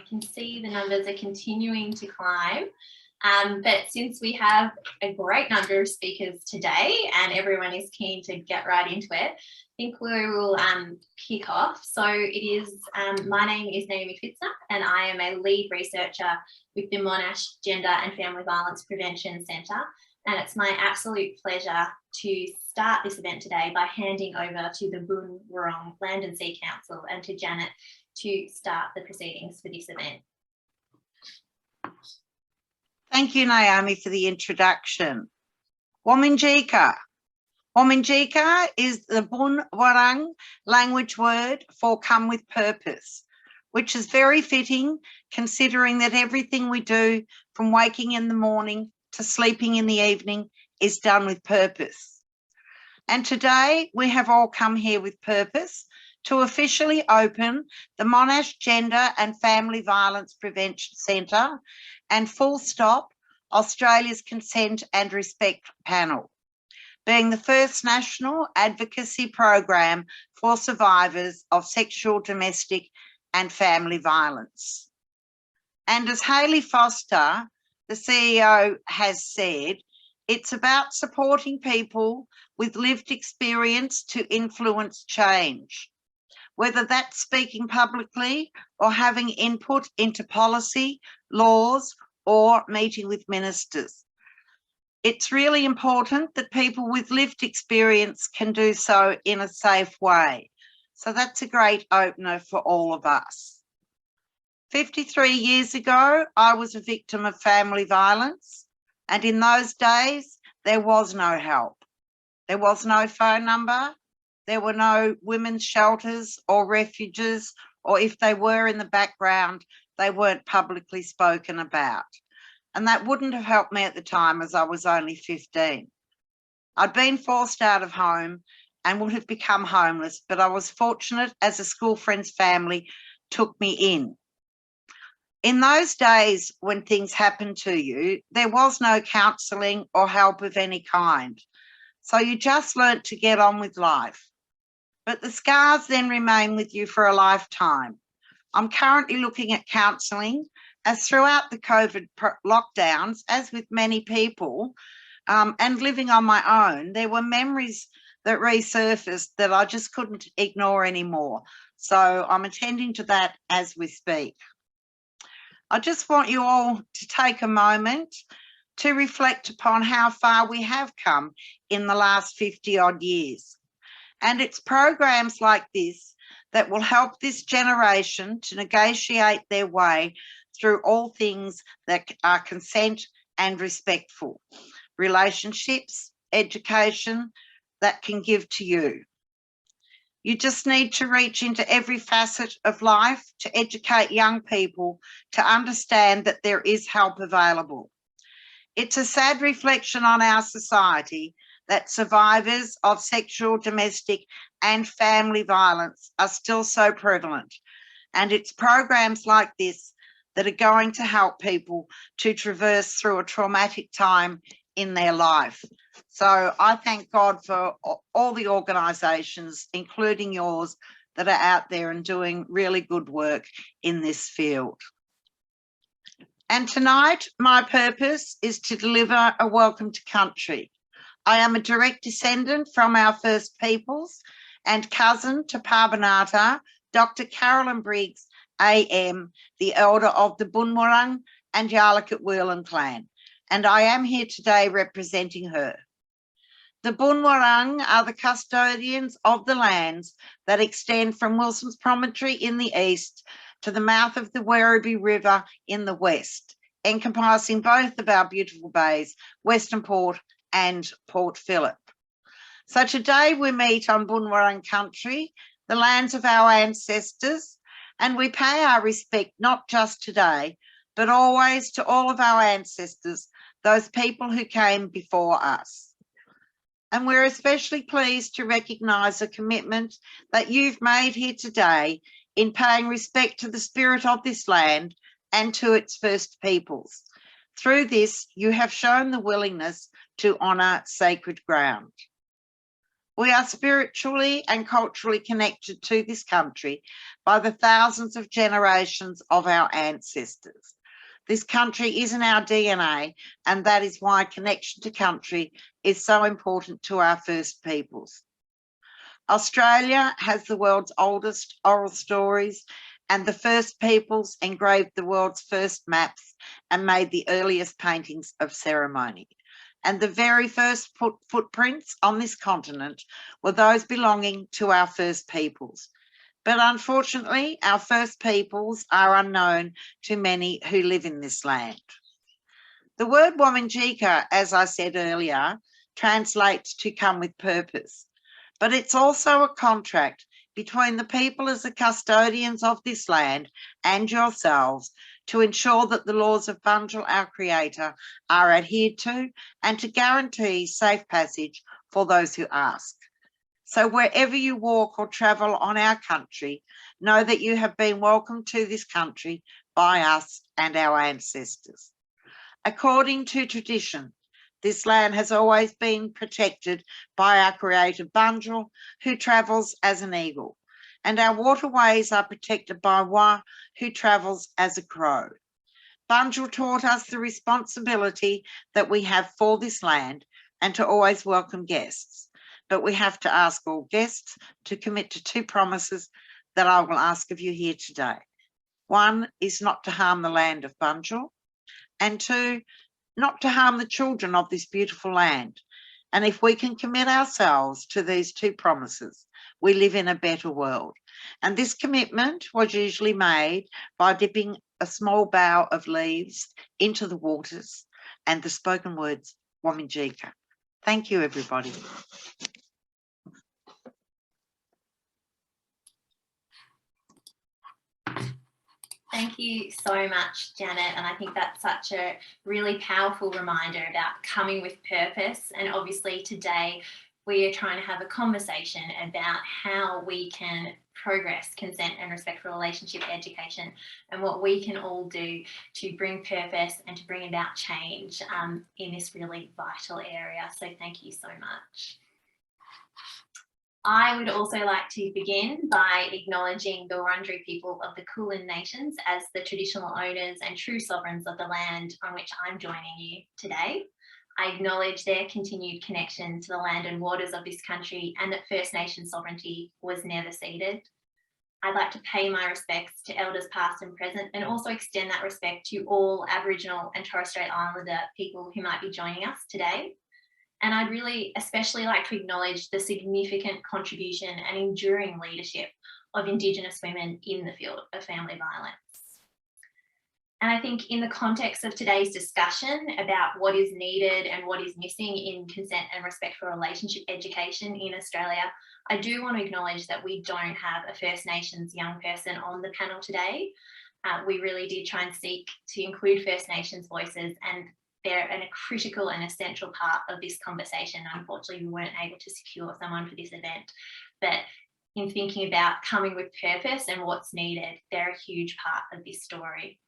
can see the numbers are continuing to climb. But since we have a great number of speakers today and everyone is keen to get right into it, I think we will kick off. So it is, my name is Naomi Fitzn and I am a lead researcher with the Monash Gender and Family Violence Prevention Centre. And it's my absolute pleasure to start this event today by handing over to the Boon Wurrung Land and Sea Council and to Janet to start the proceedings for this event. Thank you, Naomi, for the introduction. Wominjeka. Wominjeka is the Boon Wurrung language word for come with purpose, which is very fitting considering that everything we do from waking in the morning to sleeping in the evening is done with purpose. And today we have all come here with purpose to officially open the Monash Gender and Family Violence Prevention Centre and Full Stop, Australia's Consent and Respect panel, being the first national advocacy program for survivors of sexual, domestic and family violence. And as Hayley Foster, the CEO, has said, it's about supporting people with lived experience to influence change, whether that's speaking publicly or having input into policy, laws, or meeting with ministers. It's really important that people with lived experience can do so in a safe way. So that's a great opener for all of us. 53 years ago, I was a victim of family violence, and in those days, there was no help. There was no phone number. There were no women's shelters or refuges, or if they were in the background, they weren't publicly spoken about. And that wouldn't have helped me at the time as I was only 15. I'd been forced out of home and would have become homeless, but I was fortunate as a school friend's family took me in. In those days when things happened to you, there was no counselling or help of any kind. So you just learnt to get on with life. But the scars then remain with you for a lifetime. I'm currently looking at counselling, as throughout the COVID lockdowns, as with many people, and living on my own, there were memories that resurfaced that I just couldn't ignore anymore. So I'm attending to that as we speak. I just want you all to take a moment to reflect upon how far we have come in the last 50 odd years. And it's programs like this that will help this generation to negotiate their way through all things that are consent and respectful, relationships, education that can give to you. You just need to reach into every facet of life to educate young people to understand that there is help available. It's a sad reflection on our society that survivors of sexual, domestic and family violence are still so prevalent. And it's programs like this that are going to help people to traverse through a traumatic time in their life. So I thank God for all the organisations, including yours, that are out there and doing really good work in this field. And tonight, my purpose is to deliver a welcome to country. I am a direct descendant from our First Peoples and cousin to Parbanata, Dr. Carolyn Briggs, AM, the elder of the Boon Wurrung and Yarlakut Whelan clan, and I am here today representing her. The Boon Wurrung are the custodians of the lands that extend from Wilson's Promontory in the east to the mouth of the Werribee River in the west, encompassing both of our beautiful bays, Western Port and Port Phillip. So today we meet on Boon Wurrung country, the lands of our ancestors, and we pay our respect not just today, but always to all of our ancestors, those people who came before us. And we're especially pleased to recognise the commitment that you've made here today in paying respect to the spirit of this land and to its First Peoples. Through this, you have shown the willingness to honour sacred ground. We are spiritually and culturally connected to this country by the thousands of generations of our ancestors. This country is in our DNA, and that is why connection to country is so important to our First Peoples. Australia has the world's oldest oral stories, and the First Peoples engraved the world's first maps and made the earliest paintings of ceremony. And the very first footprints on this continent were those belonging to our First Peoples. But unfortunately, our First Peoples are unknown to many who live in this land. The word Wominjeka, as I said earlier, translates to come with purpose, but it's also a contract between the people as the custodians of this land and yourselves to ensure that the laws of Bunjil, our creator, are adhered to and to guarantee safe passage for those who ask. So wherever you walk or travel on our country, know that you have been welcomed to this country by us and our ancestors. According to tradition, this land has always been protected by our creator Bunjil, who travels as an eagle, and our waterways are protected by Wa, who travels as a crow. Bunjil taught us the responsibility that we have for this land and to always welcome guests. But we have to ask all guests to commit to 2 promises that I will ask of you here today. 1 is not to harm the land of Bunjil, and 2, not to harm the children of this beautiful land. And if we can commit ourselves to these 2 promises, we live in a better world. And this commitment was usually made by dipping a small bough of leaves into the waters and the spoken words, Wominjeka. Thank you, everybody. Thank you so much, Janet. And I think that's such a really powerful reminder about coming with purpose. And obviously today we are trying to have a conversation about how we can progress consent and respectful relationship education and what we can all do to bring purpose and to bring about change in this really vital area. So thank you so much. I would also like to begin by acknowledging the Wurundjeri people of the Kulin Nations as the traditional owners and true sovereigns of the land on which I'm joining you today. I acknowledge their continued connection to the land and waters of this country and that First Nation sovereignty was never ceded. I'd like to pay my respects to elders past and present and also extend that respect to all Aboriginal and Torres Strait Islander people who might be joining us today. And I'd really especially like to acknowledge the significant contribution and enduring leadership of Indigenous women in the field of family violence. And I think in the context of today's discussion about what is needed and what is missing in consent and respectful relationship education in Australia, I do want to acknowledge that we don't have a First Nations young person on the panel today. We really did try and seek to include First Nations voices, and they're a critical and essential part of this conversation. Unfortunately, we weren't able to secure someone for this event, but in thinking about coming with purpose and what's needed, they're a huge part of this story.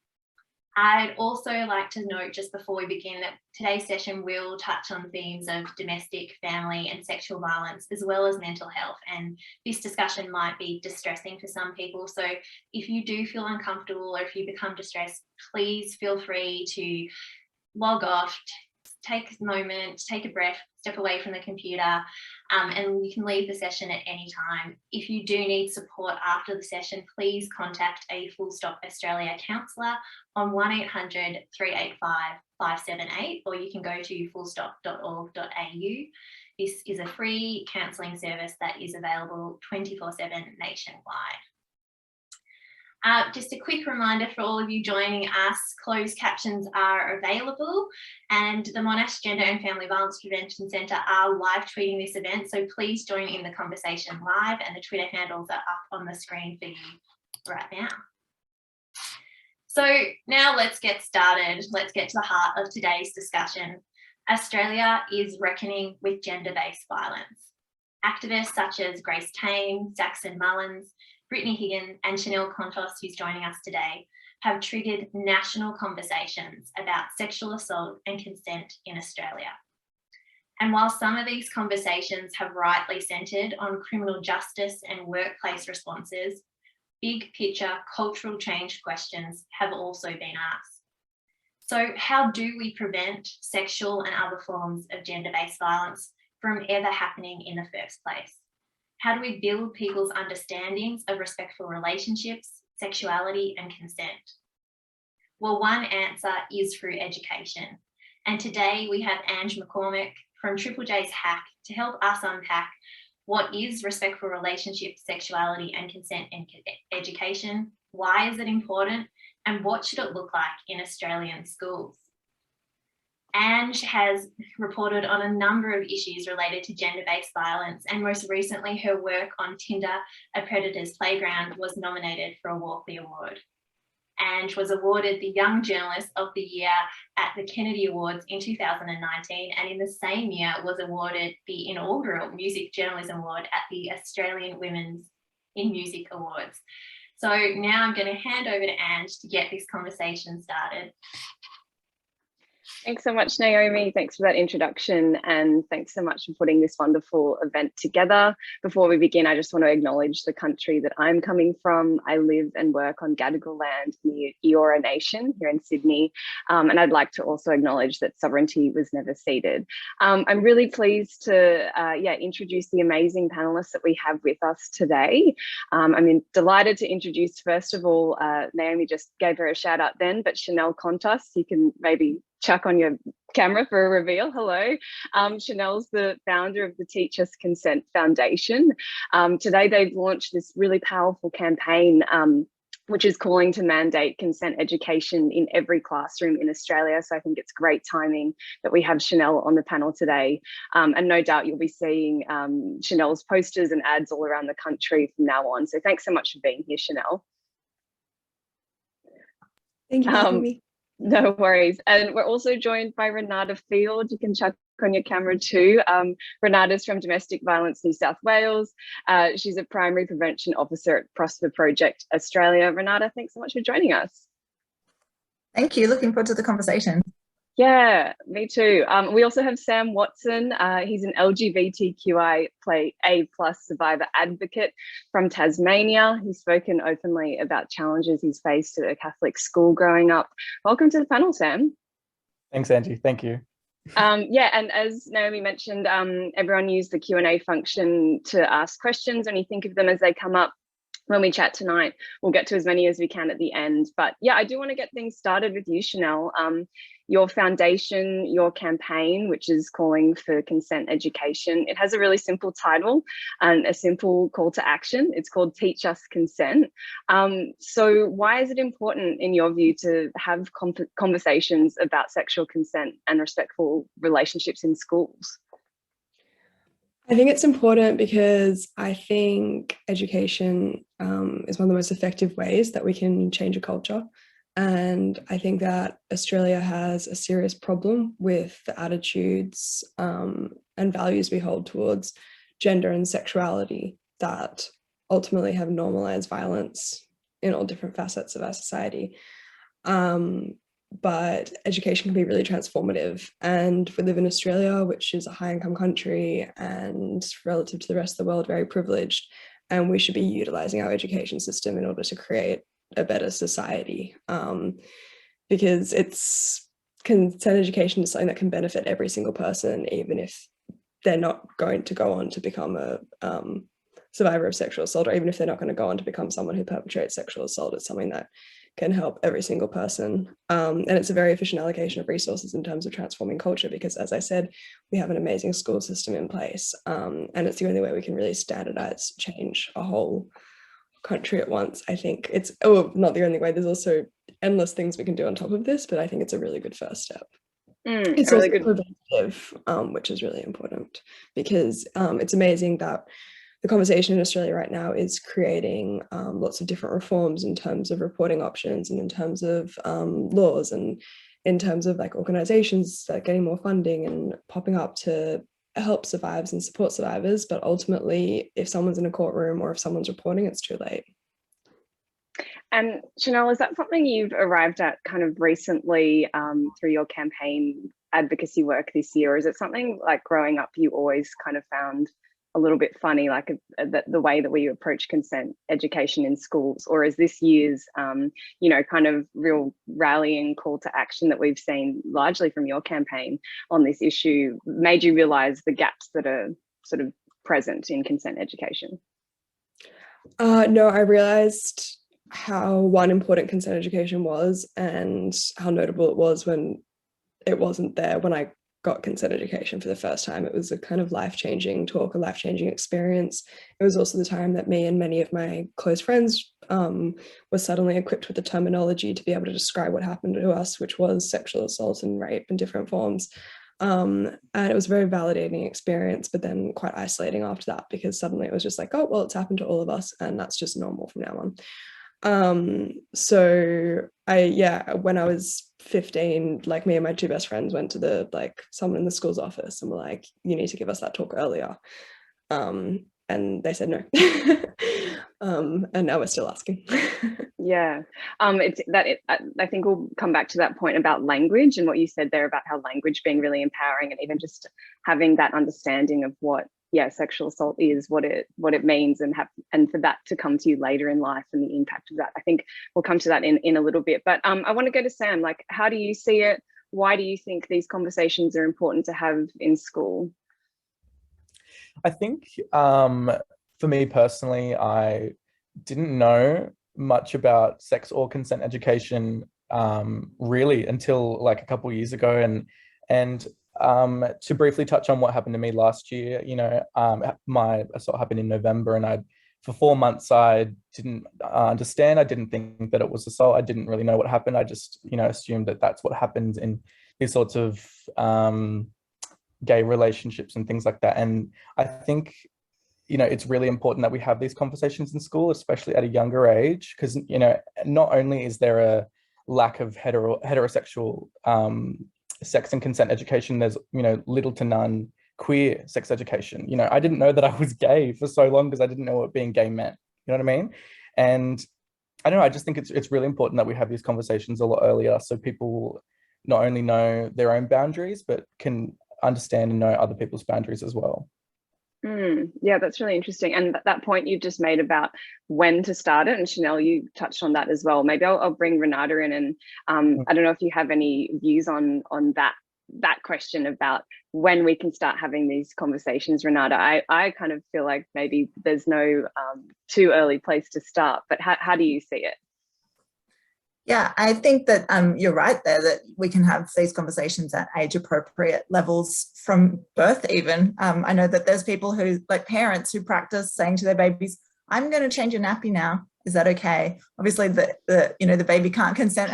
I'd also like to note just before we begin that today's session will touch on themes of domestic, family and sexual violence, as well as mental health. And this discussion might be distressing for some people. So if you do feel uncomfortable or if you become distressed, please feel free to log off, take a moment, take a breath, step away from the computer, and you can leave the session at any time. If you do need support after the session, please contact a Full Stop Australia counsellor on 1800 385 578, or you can go to fullstop.org.au. This is a free counselling service that is available 24/7 nationwide. Just a quick reminder for all of you joining us, closed captions are available, and the Monash Gender and Family Violence Prevention Centre are live tweeting this event, so please join in the conversation live, and the Twitter handles are up on the screen for you right now. So now let's get started. Let's get to the heart of today's discussion. Australia is reckoning with gender-based violence. Activists such as Grace Tame, Saxon Mullins, Brittany Higgin and Chanel Contos, who's joining us today, have triggered national conversations about sexual assault and consent in Australia. And while some of these conversations have rightly centred on criminal justice and workplace responses, big picture cultural change questions have also been asked. So how do we prevent sexual and other forms of gender-based violence from ever happening in the first place? How do we build people's understandings of respectful relationships, sexuality and consent? Well, one answer is through education. And today we have Ange McCormick from Triple J's Hack to help us unpack what is respectful relationships, sexuality and consent in education, why is it important, and what should it look like in Australian schools? Ange has reported on a number of issues related to gender-based violence, and most recently her work on Tinder, A Predator's Playground, was nominated for a Walkley Award. Ange was awarded the Young Journalist of the Year at the Kennedy Awards in 2019, and in the same year was awarded the inaugural Music Journalism Award at the Australian Women's in Music Awards. So now I'm going to hand over to Ange to get this conversation started. Thanks so much, Naomi. Thanks for that introduction, and thanks so much for putting this wonderful event together. Before we begin, I just want to acknowledge the country that I'm coming from. I live and work on Gadigal land near Eora Nation here in Sydney, and I'd like to also acknowledge that sovereignty was never ceded. I'm really pleased to introduce the amazing panelists that we have with us today. I'm delighted to introduce, first of all, Naomi just gave her a shout out then, but Chanel Contas, you can maybe chuck on your camera for a reveal. Hello. Chanel's the founder of the Teach Us Consent Foundation. Today they've launched this really powerful campaign which is calling to mandate consent education in every classroom in Australia. So I think it's great timing that we have Chanel on the panel today. And no doubt you'll be seeing Chanel's posters and ads all around the country from now on. So thanks so much for being here, Chanel. Thank you for having me. No worries. And we're also joined by Renata Field. You can chuck on your camera too. Renata's from Domestic Violence New South Wales. She's a primary prevention officer at Prosper Project Australia. Renata, thanks so much for joining us. Thank you. Looking forward to the conversation. Yeah, me too. We also have Sam Watson. He's an LGBTQIA+ survivor advocate from Tasmania. He's spoken openly about challenges he's faced at a Catholic school growing up. Welcome to the panel, Sam. Thanks, Angie. Thank you. Yeah, and as Naomi mentioned, everyone use the Q&A function to ask questions, and you think of them as they come up. When we chat tonight, we'll get to as many as we can at the end. But yeah, I do want to get things started with you, Chanel. Your foundation, your campaign, which is calling for consent education, it has a really simple title and a simple call to action. It's called Teach Us Consent. So why is it important, in your view, to have conversations about sexual consent and respectful relationships in schools? I think it's important because I think education is one of the most effective ways that we can change a culture. And I think that Australia has a serious problem with the attitudes and values we hold towards gender and sexuality that ultimately have normalized violence in all different facets of our society. But education can be really transformative, and we live in Australia, which is a high income country and relative to the rest of the world very privileged, and we should be utilizing our education system in order to create a better society, because consent education is something that can benefit every single person, even if they're not going to go on to become a survivor of sexual assault, or even if they're not going to go on to become someone who perpetrates sexual assault. It's something that can help every single person. And it's a very efficient allocation of resources in terms of transforming culture, because as I said, we have an amazing school system in place, and it's the only way we can really standardize change a whole country at once. I think it's, not the only way, there's also endless things we can do on top of this, but I think it's a really good first step. It's also really good preventative, which is really important, because it's amazing that the conversation in Australia right now is creating lots of different reforms in terms of reporting options, and in terms of laws, and in terms of like organizations that are getting more funding and popping up to help survivors and support survivors. But ultimately, if someone's in a courtroom or if someone's reporting, it's too late. And Chanel, is that something you've arrived at kind of recently through your campaign advocacy work this year? Or is it something like growing up you always kind of found a little bit funny, like the way that we approach consent education in schools? Or is this year's, kind of real rallying call to action that we've seen largely from your campaign on this issue made you realise the gaps that are sort of present in consent education? No, I realised how important consent education was and how notable it was when it wasn't there when I got consent education for the first time. It was a kind of life-changing talk, a life-changing experience. It was also the time that me and many of my close friends were suddenly equipped with the terminology to be able to describe what happened to us, which was sexual assault and rape in different forms. And it was a very validating experience, but then quite isolating after that, because suddenly it was just like, oh, well, it's happened to all of us and that's just normal from now on. So when I was 15, like me and my two best friends went to someone in the school's office and were like, you need to give us that talk earlier. And they said no. And now we're still asking. Yeah, I think we'll come back to that point about language and what you said there about how language being really empowering, and even just having that understanding of what sexual assault is, what it means, and for that to come to you later in life and the impact of that. I think we'll come to that in a little bit. But I want to go to Sam. Like, how do you see it? Why do you think these conversations are important to have in school? I think for me personally, I didn't know much about sex or consent education really until like a couple of years ago, and to briefly touch on what happened to me last year, my assault happened in November, and for 4 months I didn't understand. I didn't think that it was assault. I didn't really know what happened. I just assumed that that's what happens in these sorts of gay relationships and things like that. And I think it's really important that we have these conversations in school, especially at a younger age, because not only is there a lack of heterosexual sex and consent education, there's little to none queer sex education. I didn't know that I was gay for so long because I didn't know what being gay meant. You know what I mean? And I don't know, I just think it's really important that we have these conversations a lot earlier, so people not only know their own boundaries but can understand and know other people's boundaries as well. Yeah, that's really interesting. And that point you've just made about when to start it, and Chanel, you touched on that as well. Maybe I'll bring Renata in, and I don't know if you have any views on that question about when we can start having these conversations. Renata, I kind of feel like maybe there's no too early place to start, but how do you see it? Yeah, I think that you're right there, that we can have these conversations at age appropriate levels from birth even. I know that there's people who, like parents, who practice saying to their babies, I'm going to change your nappy now. Is that okay? Obviously the baby can't consent,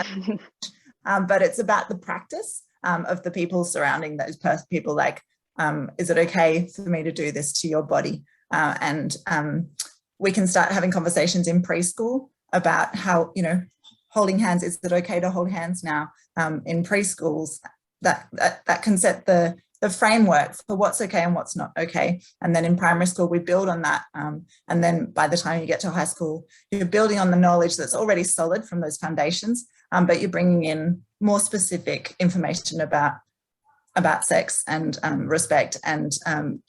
but it's about the practice of the people surrounding those people, like, is it okay for me to do this to your body? And we can start having conversations in preschool about how, holding hands, is it okay to hold hands now? In preschools, that can set the framework for what's okay and what's not okay. And then in primary school, we build on that. And then by the time you get to high school, you're building on the knowledge that's already solid from those foundations, but you're bringing in more specific information about sex and respect, and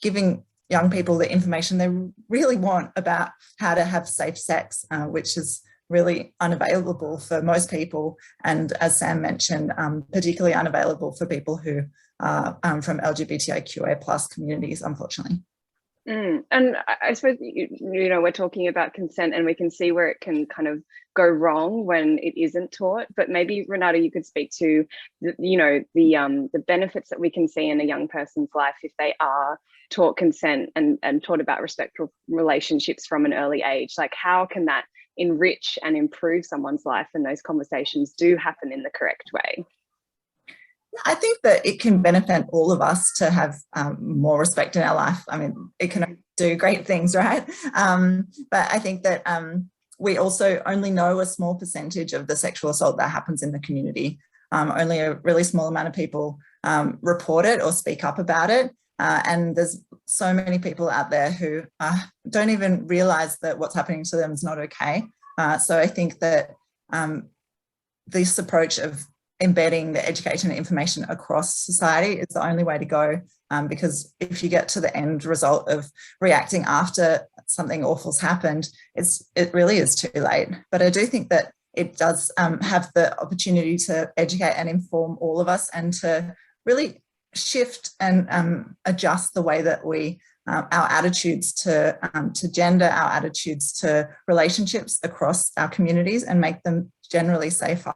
giving young people the information they really want about how to have safe sex, which is really unavailable for most people, and as Sam mentioned, particularly unavailable for people who are from LGBTIQA plus communities, unfortunately. And I suppose, we're talking about consent, and we can see where it can kind of go wrong when it isn't taught. But maybe, Renata, you could speak to the benefits that we can see in a young person's life if they are taught consent and taught about respectful relationships from an early age. Like, how can that enrich and improve someone's life when those conversations do happen in the correct way? I think that it can benefit all of us to have more respect in our life. I mean, it can do great things, right? But I think that we also only know a small percentage of the sexual assault that happens in the community. Only a really small amount of people report it or speak up about it. And there's so many people out there who don't even realise that what's happening to them is not okay. So I think that this approach of embedding the education and information across society is the only way to go, because if you get to the end result of reacting after something awful's happened, it really is too late. But I do think that it does have the opportunity to educate and inform all of us, and to really shift and adjust the way that we our attitudes to gender, our attitudes to relationships across our communities, and make them generally safer.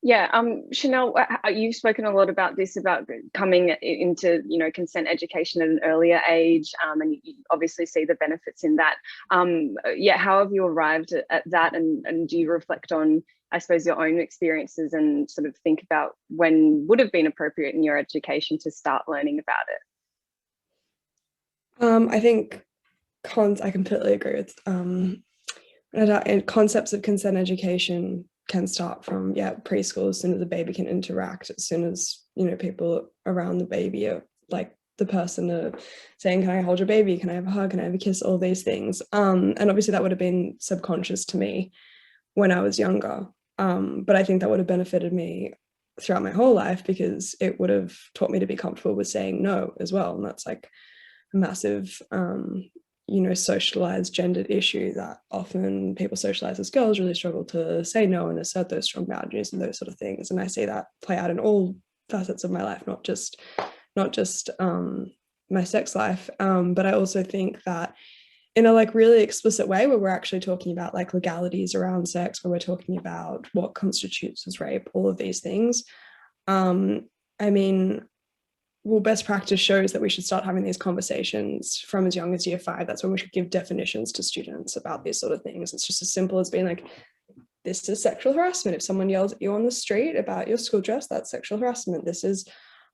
Yeah, Chanel, you've spoken a lot about this, about coming into, consent education at an earlier age, and you obviously see the benefits in that. Yeah, how have you arrived at that, and do you reflect on, I suppose, your own experiences and sort of think about when would have been appropriate in your education to start learning about it? I think I completely agree with concepts of consent education can start from preschool, as soon as the baby can interact, as soon as people around the baby are like the person are saying, can I hold your baby, can I have a hug, can I have a kiss, all these things, and obviously that would have been subconscious to me when I was younger, but I think that would have benefited me throughout my whole life, because it would have taught me to be comfortable with saying no as well, and that's like a massive socialized gendered issue that often people socialize as girls really struggle to say no and assert those strong boundaries and those sort of things. And I see that play out in all facets of my life, not just my sex life, but I also think that in a really explicit way, where we're actually talking about legalities around sex, where we're talking about what constitutes as rape, all of these things. Best practice shows that we should start having these conversations from as young as year 5. That's when we should give definitions to students about these sort of things. It's just as simple as being like, this is sexual harassment. If someone yells at you on the street about your school dress, that's sexual harassment. This is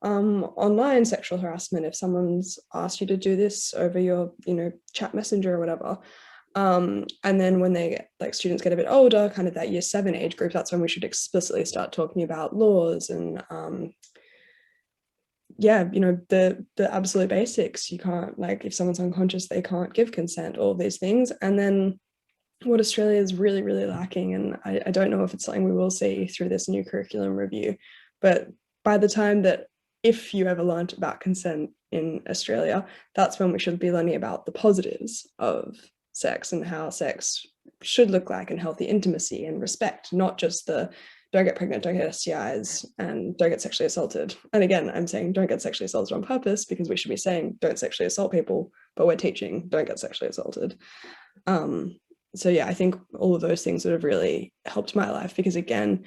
online sexual harassment. If someone's asked you to do this over your, chat messenger or whatever. And then when they students get a bit older, kind of that year 7 age group, that's when we should explicitly start talking about laws and the absolute basics. You can't, if someone's unconscious, they can't give consent, all these things. And then what Australia is really, really lacking, and I don't know if it's something we will see through this new curriculum review, but by the time that, if you ever learned about consent in Australia, that's when we should be learning about the positives of sex and how sex should look like, and healthy intimacy and respect, not just the don't get pregnant, don't get STIs, and don't get sexually assaulted. And again, I'm saying don't get sexually assaulted on purpose, because we should be saying don't sexually assault people, but we're teaching don't get sexually assaulted. So yeah, I think all of those things would have really helped my life, because again,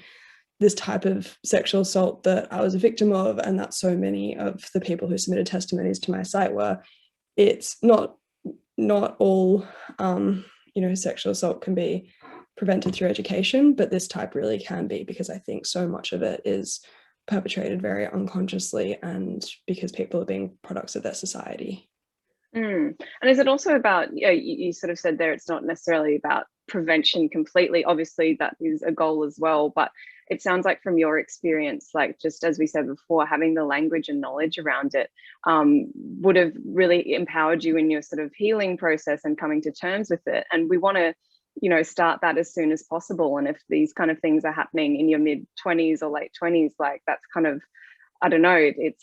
this type of sexual assault that I was a victim of, and that so many of the people who submitted testimonies to my site were, it's not all, sexual assault can be prevented through education, but this type really can be, because I think so much of it is perpetrated very unconsciously, and because people are being products of their society. And is it also about, you sort of said there, it's not necessarily about prevention completely, obviously that is a goal as well, but it sounds like from your experience, just as we said before, having the language and knowledge around it would have really empowered you in your sort of healing process and coming to terms with it. And we want to start that as soon as possible. And if these kind of things are happening in your mid-20s or late 20s, that's kind of, I don't know, it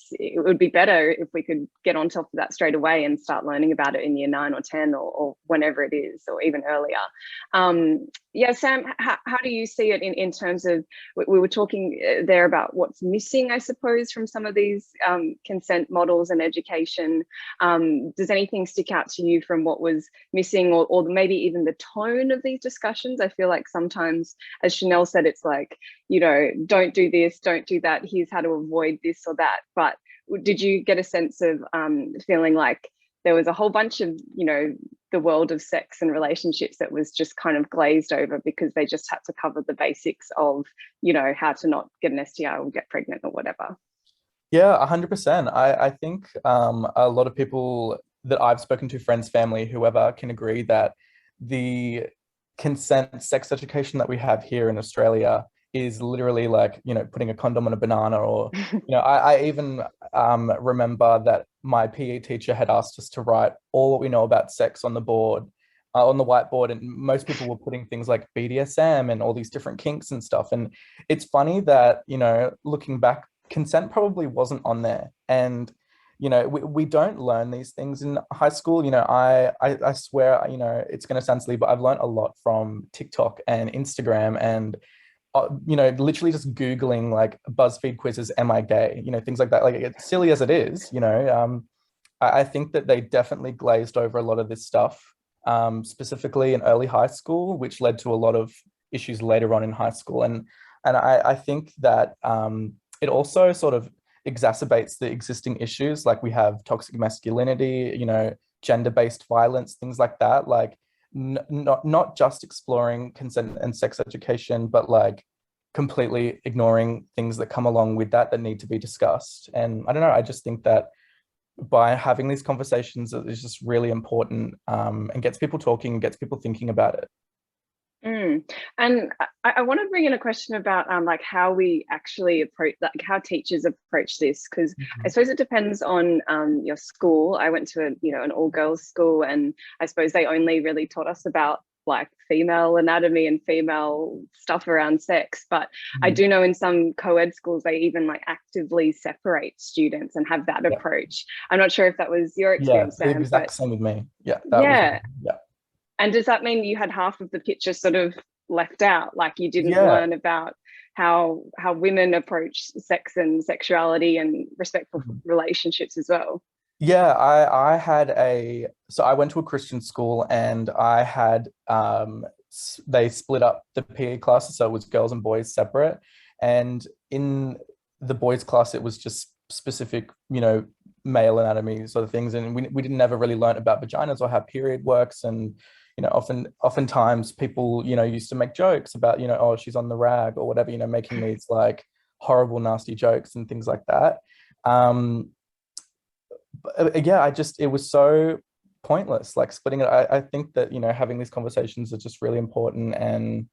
would be better if we could get on top of that straight away and start learning about it in year 9 or 10 or whenever it is, or even earlier. Sam, how do you see it in terms of, we were talking there about what's missing, I suppose, from some of these consent models and education. Does anything stick out to you from what was missing, or maybe even the tone of these discussions? I feel like sometimes, as Chanel said, it's like, don't do this, don't do that, here's how to avoid this or that. But did you get a sense of feeling like there was a whole bunch of, the world of sex and relationships that was just kind of glazed over because they just had to cover the basics of, how to not get an STI or get pregnant or whatever? Yeah, 100%. I think a lot of people that I've spoken to, friends, family, whoever, can agree that the consent sex education that we have here in Australia is literally like, putting a condom on a banana, or, I even remember that my PE teacher had asked us to write all that we know about sex on the board. on the whiteboard, and most people were putting things like BDSM and all these different kinks and stuff. And it's funny that, you know, looking back, consent probably wasn't on there. And, you know, we don't learn these things in high school. You know, I swear, you know, it's going to sound silly, but I've learned a lot from TikTok and Instagram and, you know, literally just Googling like BuzzFeed quizzes, am I gay? You know, things like that. Like, it's silly as it is, you know, I think that they definitely glazed over a lot of this stuff, specifically in early high school, which led to a lot of issues later on in high school. And I think that it also sort of exacerbates the existing issues. Like we have toxic masculinity, you know, gender-based violence, things like that. Like not just exploring consent and sex education, but like completely ignoring things that come along with that need to be discussed. And I don't know, I just think that by having these conversations is just really important, and gets people talking and gets people thinking about it. And I want to bring in a question about like how we actually approach, like how teachers approach this, because I suppose it depends on your school. I went to an all-girls school, and I suppose they only really taught us about like female anatomy and female stuff around sex. But I do know in some co-ed schools they even like actively separate students and have that approach. I'm not sure if that was your experience, Yeah, the Sam, exact same with me. Yeah. Yeah. And does that mean you had half of the picture sort of left out? Like you didn't learn about how women approach sex and sexuality and respectful relationships as well? Yeah, so I went to a Christian school, and I had, they split up the PE classes, so it was girls and boys separate. And in the boys class, it was just specific, you know, male anatomy sort of things. And we didn't ever really learn about vaginas or how period works. And, you know, oftentimes people, you know, used to make jokes about, you know, oh, she's on the rag or whatever, you know, making these like horrible, nasty jokes and things like that. Yeah, it was so pointless, like splitting it. I think that, you know, having these conversations are just really important. And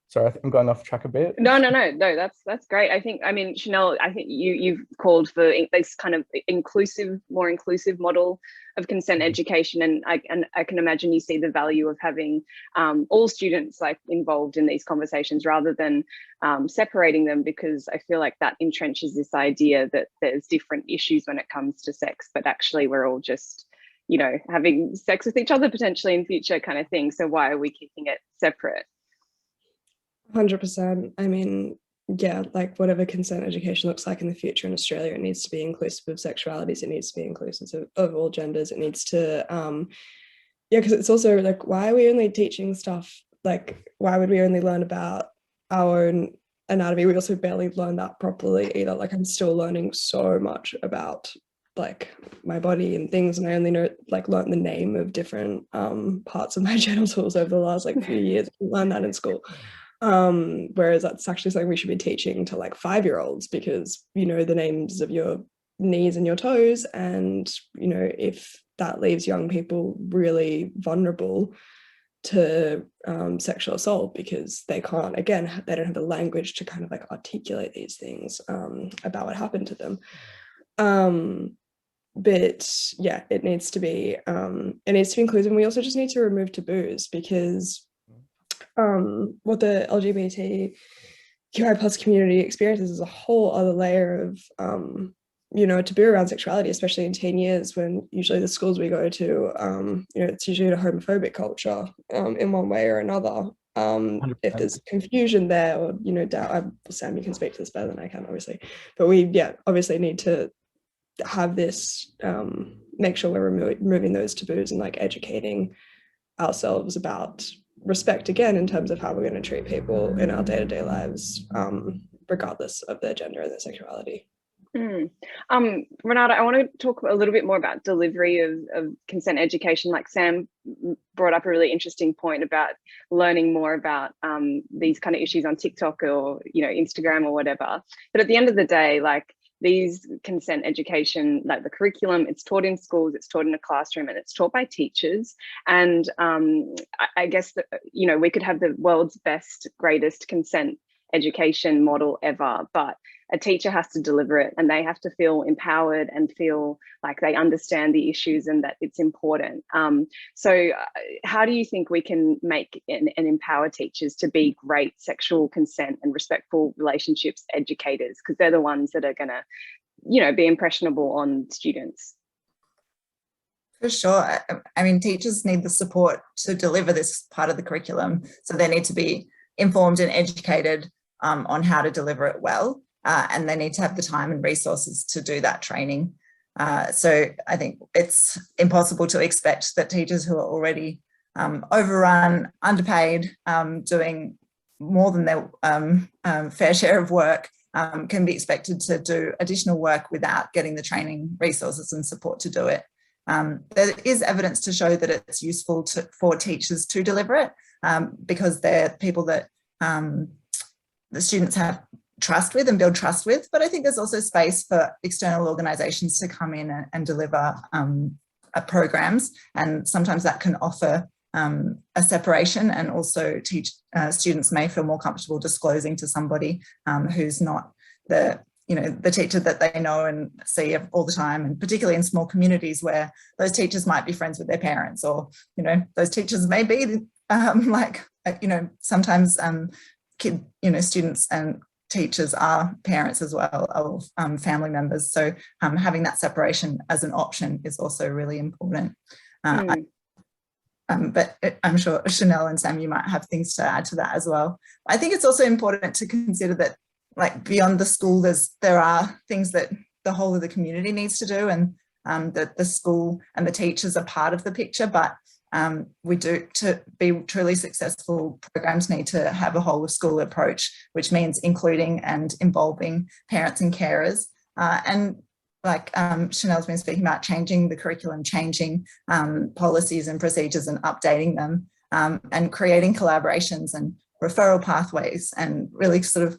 sorry, I think I'm going off track a bit. No, that's great. I mean, Chanel, I think you've called for this kind of more inclusive model of consent education, and I can imagine you see the value of having all students like involved in these conversations rather than separating them, because I feel like that entrenches this idea that there's different issues when it comes to sex, but actually we're all just, you know, having sex with each other potentially in future kind of thing. So why are we keeping it separate? 100%. I mean, yeah, like whatever consent education looks like in the future in Australia, it needs to be inclusive of sexualities, it needs to be inclusive of all genders, it needs to, because it's also like, why are we only teaching stuff, like why would we only learn about our own anatomy? We also barely learn that properly either. Like I'm still learning so much about like my body and things, and I only know like learn the name of different parts of my genitals over the last like few years. I didn't learn that in school. Whereas that's actually something we should be teaching to like 5-year-olds, because you know the names of your knees and your toes, and you know if that leaves young people really vulnerable to sexual assault, because they don't have the language to kind of like articulate these things about what happened to them. But yeah, it needs to be inclusive, and we also just need to remove taboos, because what the LGBTQI plus community experiences is a whole other layer of you know, taboo around sexuality, especially in teen years, when usually the schools we go to, you know, it's usually a homophobic culture in one way or another. If there's confusion there, or you know, doubt, Sam, you can speak to this better than I can, obviously, but we obviously need to have this, make sure we're removing those taboos and like educating ourselves about respect again in terms of how we're going to treat people in our day-to-day lives, regardless of their gender and their sexuality. Renata, I want to talk a little bit more about delivery of consent education. Like Sam brought up a really interesting point about learning more about these kind of issues on TikTok or, you know, Instagram or whatever. But at the end of the day, like these consent education, like the curriculum, it's taught in schools, it's taught in a classroom, and it's taught by teachers. And I guess that, you know, we could have the world's best, greatest consent education model ever, but a teacher has to deliver it, and they have to feel empowered and feel like they understand the issues and that it's important. So how do you think we can make and empower teachers to be great sexual consent and respectful relationships educators? Because they're the ones that are going to, you know, be impressionable on students. For sure. I mean, teachers need the support to deliver this part of the curriculum. So they need to be informed and educated on how to deliver it well. And they need to have the time and resources to do that training. So I think it's impossible to expect that teachers who are already overrun, underpaid, doing more than their fair share of work can be expected to do additional work without getting the training, resources and support to do it. There is evidence to show that it's useful for teachers to deliver it because they're people that the students have trust with and build trust with. But I think there's also space for external organisations to come in and deliver programs, and sometimes that can offer a separation, and also students may feel more comfortable disclosing to somebody who's not the teacher that they know and see all the time, and particularly in small communities where those teachers might be friends with their parents, or, you know, those teachers may be sometimes students and teachers are parents as well, of family members. So having that separation as an option is also really important. But I'm sure Chanel and Sam, you might have things to add to that as well. I think it's also important to consider that, like, beyond the school, there are things that the whole of the community needs to do, and that the school and the teachers are part of the picture. But we do, to be truly successful, programs need to have a whole of school approach, which means including and involving parents and carers. And like Chanel's been speaking about, changing the curriculum, changing policies and procedures and updating them, and creating collaborations and referral pathways, and really sort of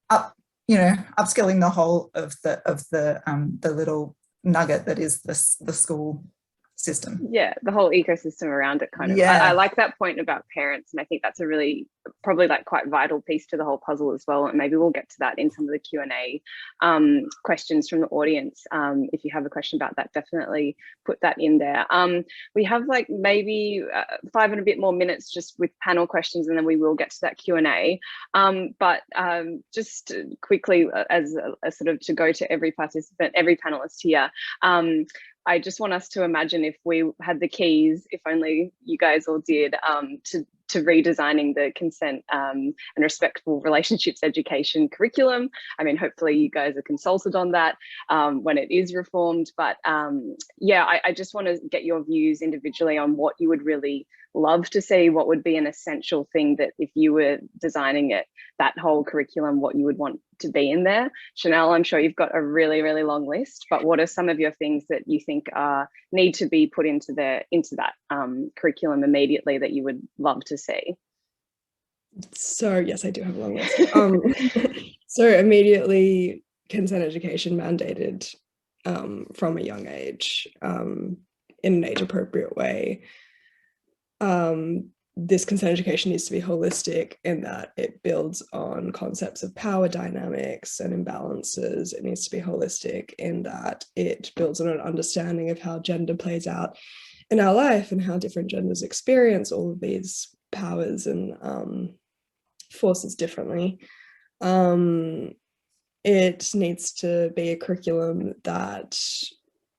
upskilling the whole of the little nugget that is the school system. Yeah, the whole ecosystem around it, kind of. Yeah. I like that point about parents, and I think that's a really probably like quite vital piece to the whole puzzle as well. And maybe we'll get to that in some of the Q&A questions from the audience. If you have a question about that, definitely put that in there. We have like maybe 5 and a bit more minutes just with panel questions, and then we will get to that Q&A. But just quickly, as a sort of to go to every participant, every panelist here, I just want us to imagine if we had the keys, if only you guys all did, to redesigning the consent and respectful relationships education curriculum. I mean, hopefully you guys are consulted on that when it is reformed. But yeah, I just want to get your views individually on what you would really love to see, what would be an essential thing that if you were designing it, that whole curriculum, what you would want to be in there. Chanel, I'm sure you've got a really, really long list, but what are some of your things that you think need to be put into that curriculum immediately that you would love to see? So yes, I do have a long list. So immediately, consent education mandated from a young age in an age appropriate way. This consent education needs to be holistic in that it builds on concepts of power dynamics and imbalances. It needs to be holistic in that it builds on an understanding of how gender plays out in our life and how different genders experience all of these powers and forces differently. It needs to be a curriculum that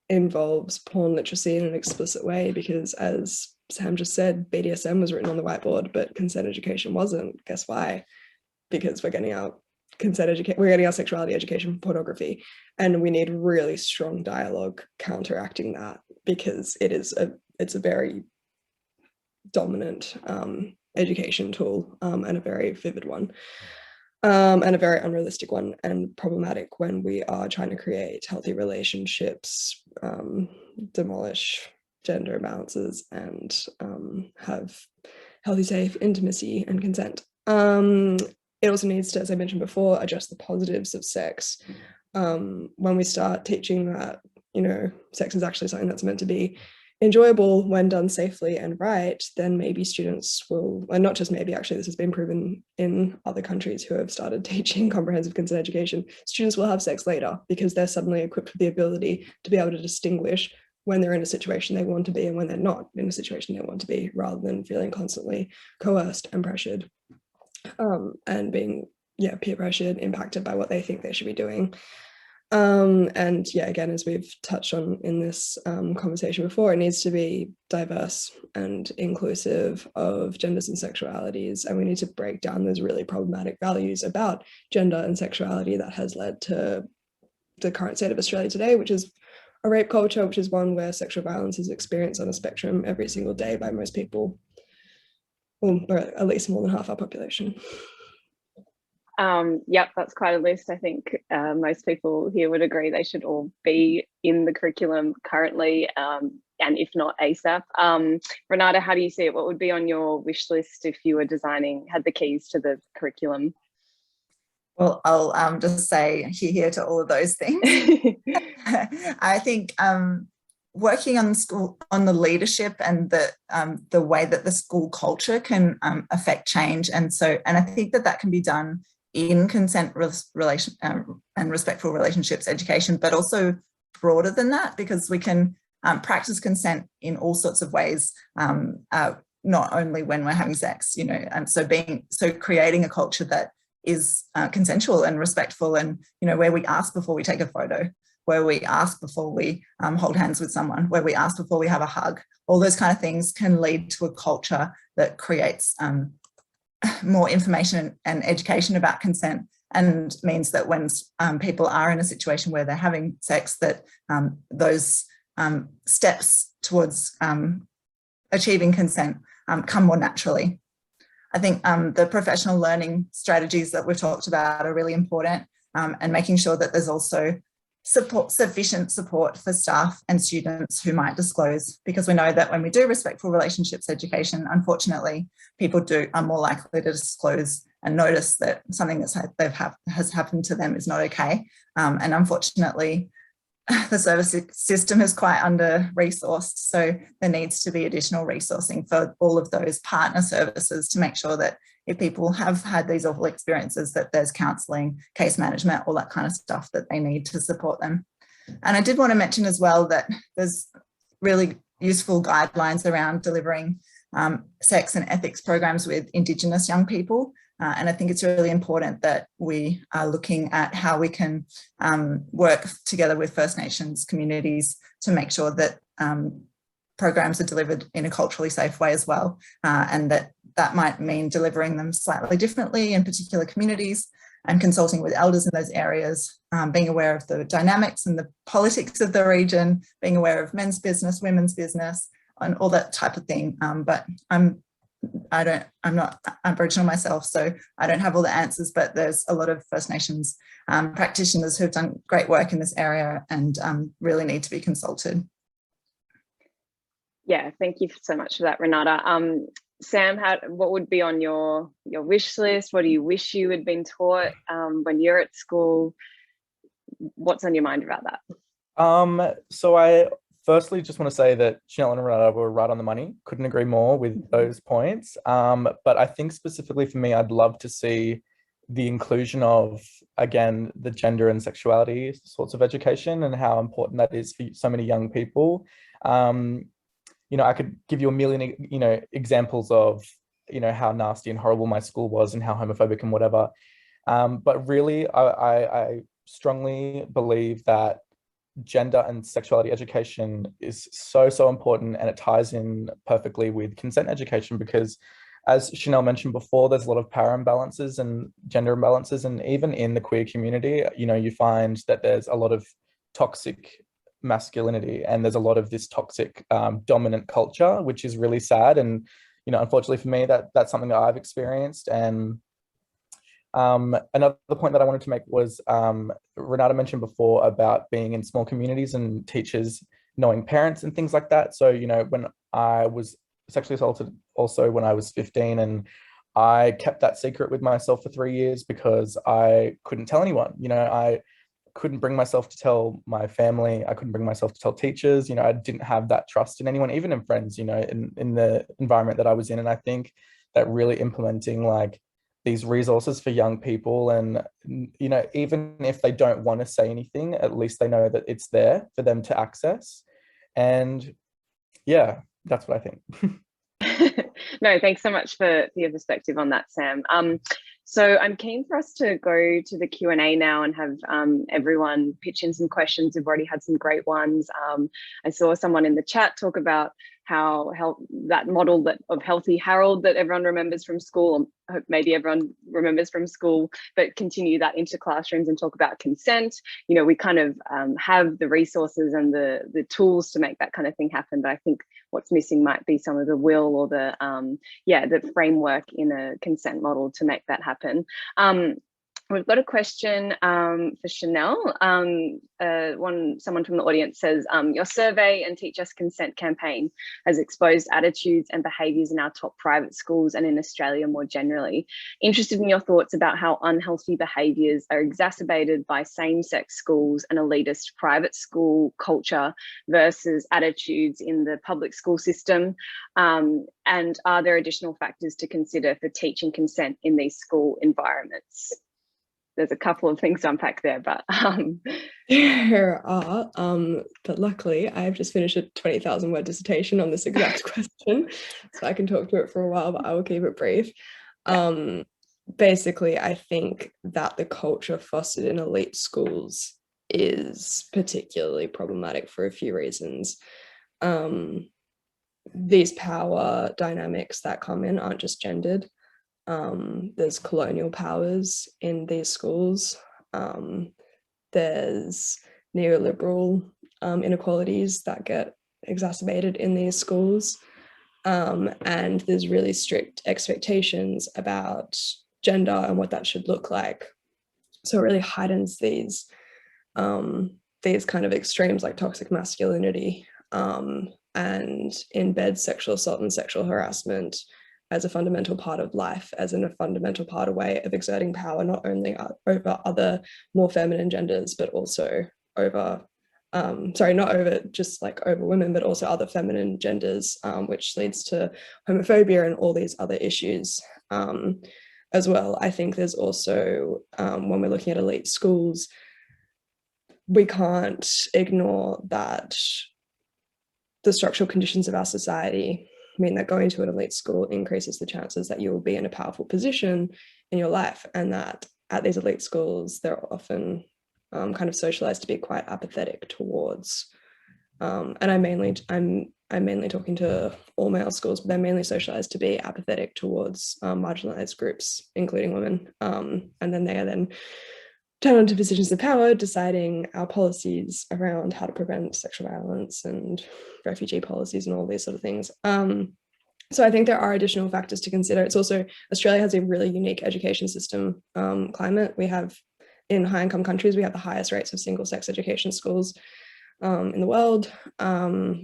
involves porn literacy in an explicit way, because as Sam just said, BDSM was written on the whiteboard, but consent education wasn't. Guess why? Because we're getting our sexuality education from pornography, and we need really strong dialogue counteracting that, because it's a very dominant education tool, and a very vivid one, and a very unrealistic one, and problematic when we are trying to create healthy relationships, demolish gender imbalances, and have healthy, safe intimacy and consent. It also needs to, as I mentioned before, address the positives of sex. When we start teaching that, sex is actually something that's meant to be enjoyable when done safely and right, then maybe students will, and not just maybe, actually, this has been proven in other countries who have started teaching comprehensive consent education, students will have sex later because they're suddenly equipped with the ability to be able to distinguish when they're in a situation they want to be and when they're not in a situation they want to be, rather than feeling constantly coerced and pressured, and being peer pressured, impacted by what they think they should be doing. And yeah, again, as we've touched on in this conversation before, it needs to be diverse and inclusive of genders and sexualities, and we need to break down those really problematic values about gender and sexuality that has led to the current state of Australia today, which is a rape culture, which is one where sexual violence is experienced on a spectrum every single day by most people, or at least more than half our population. Yep, that's quite a list. I think most people here would agree they should all be in the curriculum currently, and if not ASAP. Renata, how do you see it? What would be on your wish list if you were had the keys to the curriculum? Well, I'll just say here to all of those things. I think working on the leadership and the way that the school culture can affect change, and I think that can be done in consent and respectful relationships education, but also broader than that, because we can practice consent in all sorts of ways, not only when we're having sex, and so creating a culture that is consensual and respectful, and where we ask before we take a photo, where we ask before we hold hands with someone, where we ask before we have a hug. All those kind of things can lead to a culture that creates more information and education about consent, and means that when people are in a situation where they're having sex, that those steps towards achieving consent come more naturally. I think the professional learning strategies that we've talked about are really important, and making sure that there's also sufficient support for staff and students who might disclose, because we know that when we do respectful relationships education, unfortunately, people are more likely to disclose and notice that something has happened to them is not okay. And unfortunately, the service system is quite under-resourced, so there needs to be additional resourcing for all of those partner services to make sure that if people have had these awful experiences, that there's counselling, case management, all that kind of stuff that they need to support them. And I did want to mention as well that there's really useful guidelines around delivering sex and ethics programs with Indigenous young people. And I think it's really important that we are looking at how we can work together with First Nations communities to make sure that programs are delivered in a culturally safe way as well, and that might mean delivering them slightly differently in particular communities, and consulting with elders in those areas, being aware of the dynamics and the politics of the region, being aware of men's business, women's business, and all that type of thing. But I'm not Aboriginal myself, so I don't have all the answers, but there's a lot of First Nations practitioners who've done great work in this area and really need to be consulted. Yeah, thank you so much for that, Renata. Sam, what would be on your wish list? What do you wish you had been taught when you're at school? What's on your mind about that? So I firstly just want to say that Chanel and Renata were right on the money. Couldn't agree more with those points. But I think specifically for me, I'd love to see the inclusion of, again, the gender and sexuality sorts of education and how important that is for so many young people. I could give you a million, examples of, how nasty and horrible my school was and how homophobic and whatever. But really, I strongly believe that gender and sexuality education is so important, and it ties in perfectly with consent education, because as Chanel mentioned before, there's a lot of power imbalances and gender imbalances, and even in the queer community, you find that there's a lot of toxic masculinity, and there's a lot of this toxic dominant culture, which is really sad. And unfortunately for me, that's something that I've experienced. And another point that I wanted to make was Renata mentioned before about being in small communities and teachers knowing parents and things like that. So when I was sexually assaulted also when I was 15, and I kept that secret with myself for 3 years because I couldn't tell anyone. I couldn't bring myself to tell my family. I couldn't bring myself to tell teachers. I didn't have that trust in anyone, even in friends, in the environment that I was in. And I think that really implementing like these resources for young people, and even if they don't want to say anything, at least they know that it's there for them to access. And yeah, that's what I think. No, thanks so much for your perspective on that, Sam. So I'm keen for us to go to the Q&A now and have everyone pitch in some questions. We've already had some great ones. I saw someone in the chat talk about how that model of healthy Harold that everyone remembers from school, I hope maybe everyone remembers from school, but continue that into classrooms and talk about consent. We kind of have the resources and the tools to make that kind of thing happen, but I think what's missing might be some of the will or the framework in a consent model to make that happen. We've got a question for Chanel. Someone from the audience says, your survey and Teach Us Consent campaign has exposed attitudes and behaviours in our top private schools and in Australia more generally. Interested in your thoughts about how unhealthy behaviours are exacerbated by same-sex schools and elitist private school culture versus attitudes in the public school system. And are there additional factors to consider for teaching consent in these school environments? There's a couple of things to unpack there, but there are. But luckily, I've just finished a 20,000 word dissertation on this exact question, so I can talk to it for a while, but I will keep it brief. Basically, I think that the culture fostered in elite schools is particularly problematic for a few reasons. These power dynamics that come in aren't just gendered. There's colonial powers in these schools. There's neoliberal inequalities that get exacerbated in these schools. And there's really strict expectations about gender and what that should look like. So it really heightens these kind of extremes like toxic masculinity, and embeds sexual assault and sexual harassment as a fundamental part of life, as in a fundamental part, a way of exerting power, not only over other more feminine genders, but also over, not over just like over women, but also other feminine genders, which leads to homophobia and all these other issues as well. I think there's also, when we're looking at elite schools, we can't ignore that the structural conditions of our society mean that going to an elite school increases the chances that you will be in a powerful position in your life, and that at these elite schools they're often kind of socialized to be quite apathetic towards, and I'm mainly talking to all male schools, but they're mainly socialized to be apathetic towards marginalized groups, including women, and then they are then turn on to positions of power, deciding our policies around how to prevent sexual violence and refugee policies and all these sort of things. So I think there are additional factors to consider. It's also, Australia has a really unique education system climate. We have, in high income countries, we have the highest rates of single sex education schools in the world.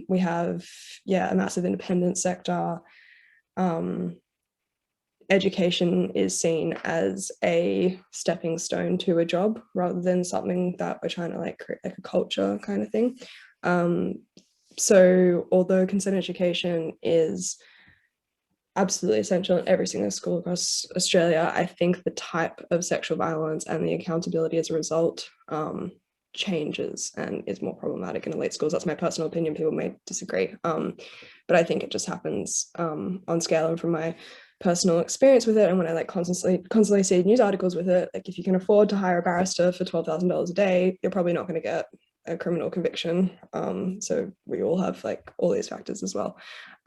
We have, a massive independent sector. Education is seen as a stepping stone to a job rather than something that we're trying to like create like a culture kind of thing. So although consent education is absolutely essential in every single school across Australia, I think the type of sexual violence and the accountability as a result changes and is more problematic in elite schools. That's my personal opinion. People may disagree, but I think it just happens on scale, and from my personal experience with it, and when I like constantly see news articles with it, like if you can afford to hire a barrister for $12,000 a day, you're probably not going to get a criminal conviction. So we all have like all these factors as well.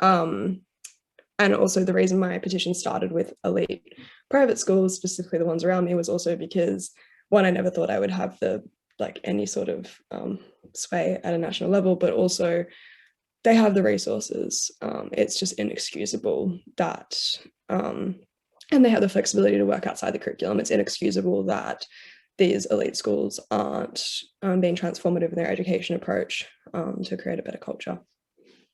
And also the reason my petition started with elite private schools, specifically the ones around me, was also because, one, I never thought I would have the like any sort of sway at a national level, but also they have the resources. It's just inexcusable that, and they have the flexibility to work outside the curriculum. It's inexcusable that these elite schools aren't being transformative in their education approach to create a better culture.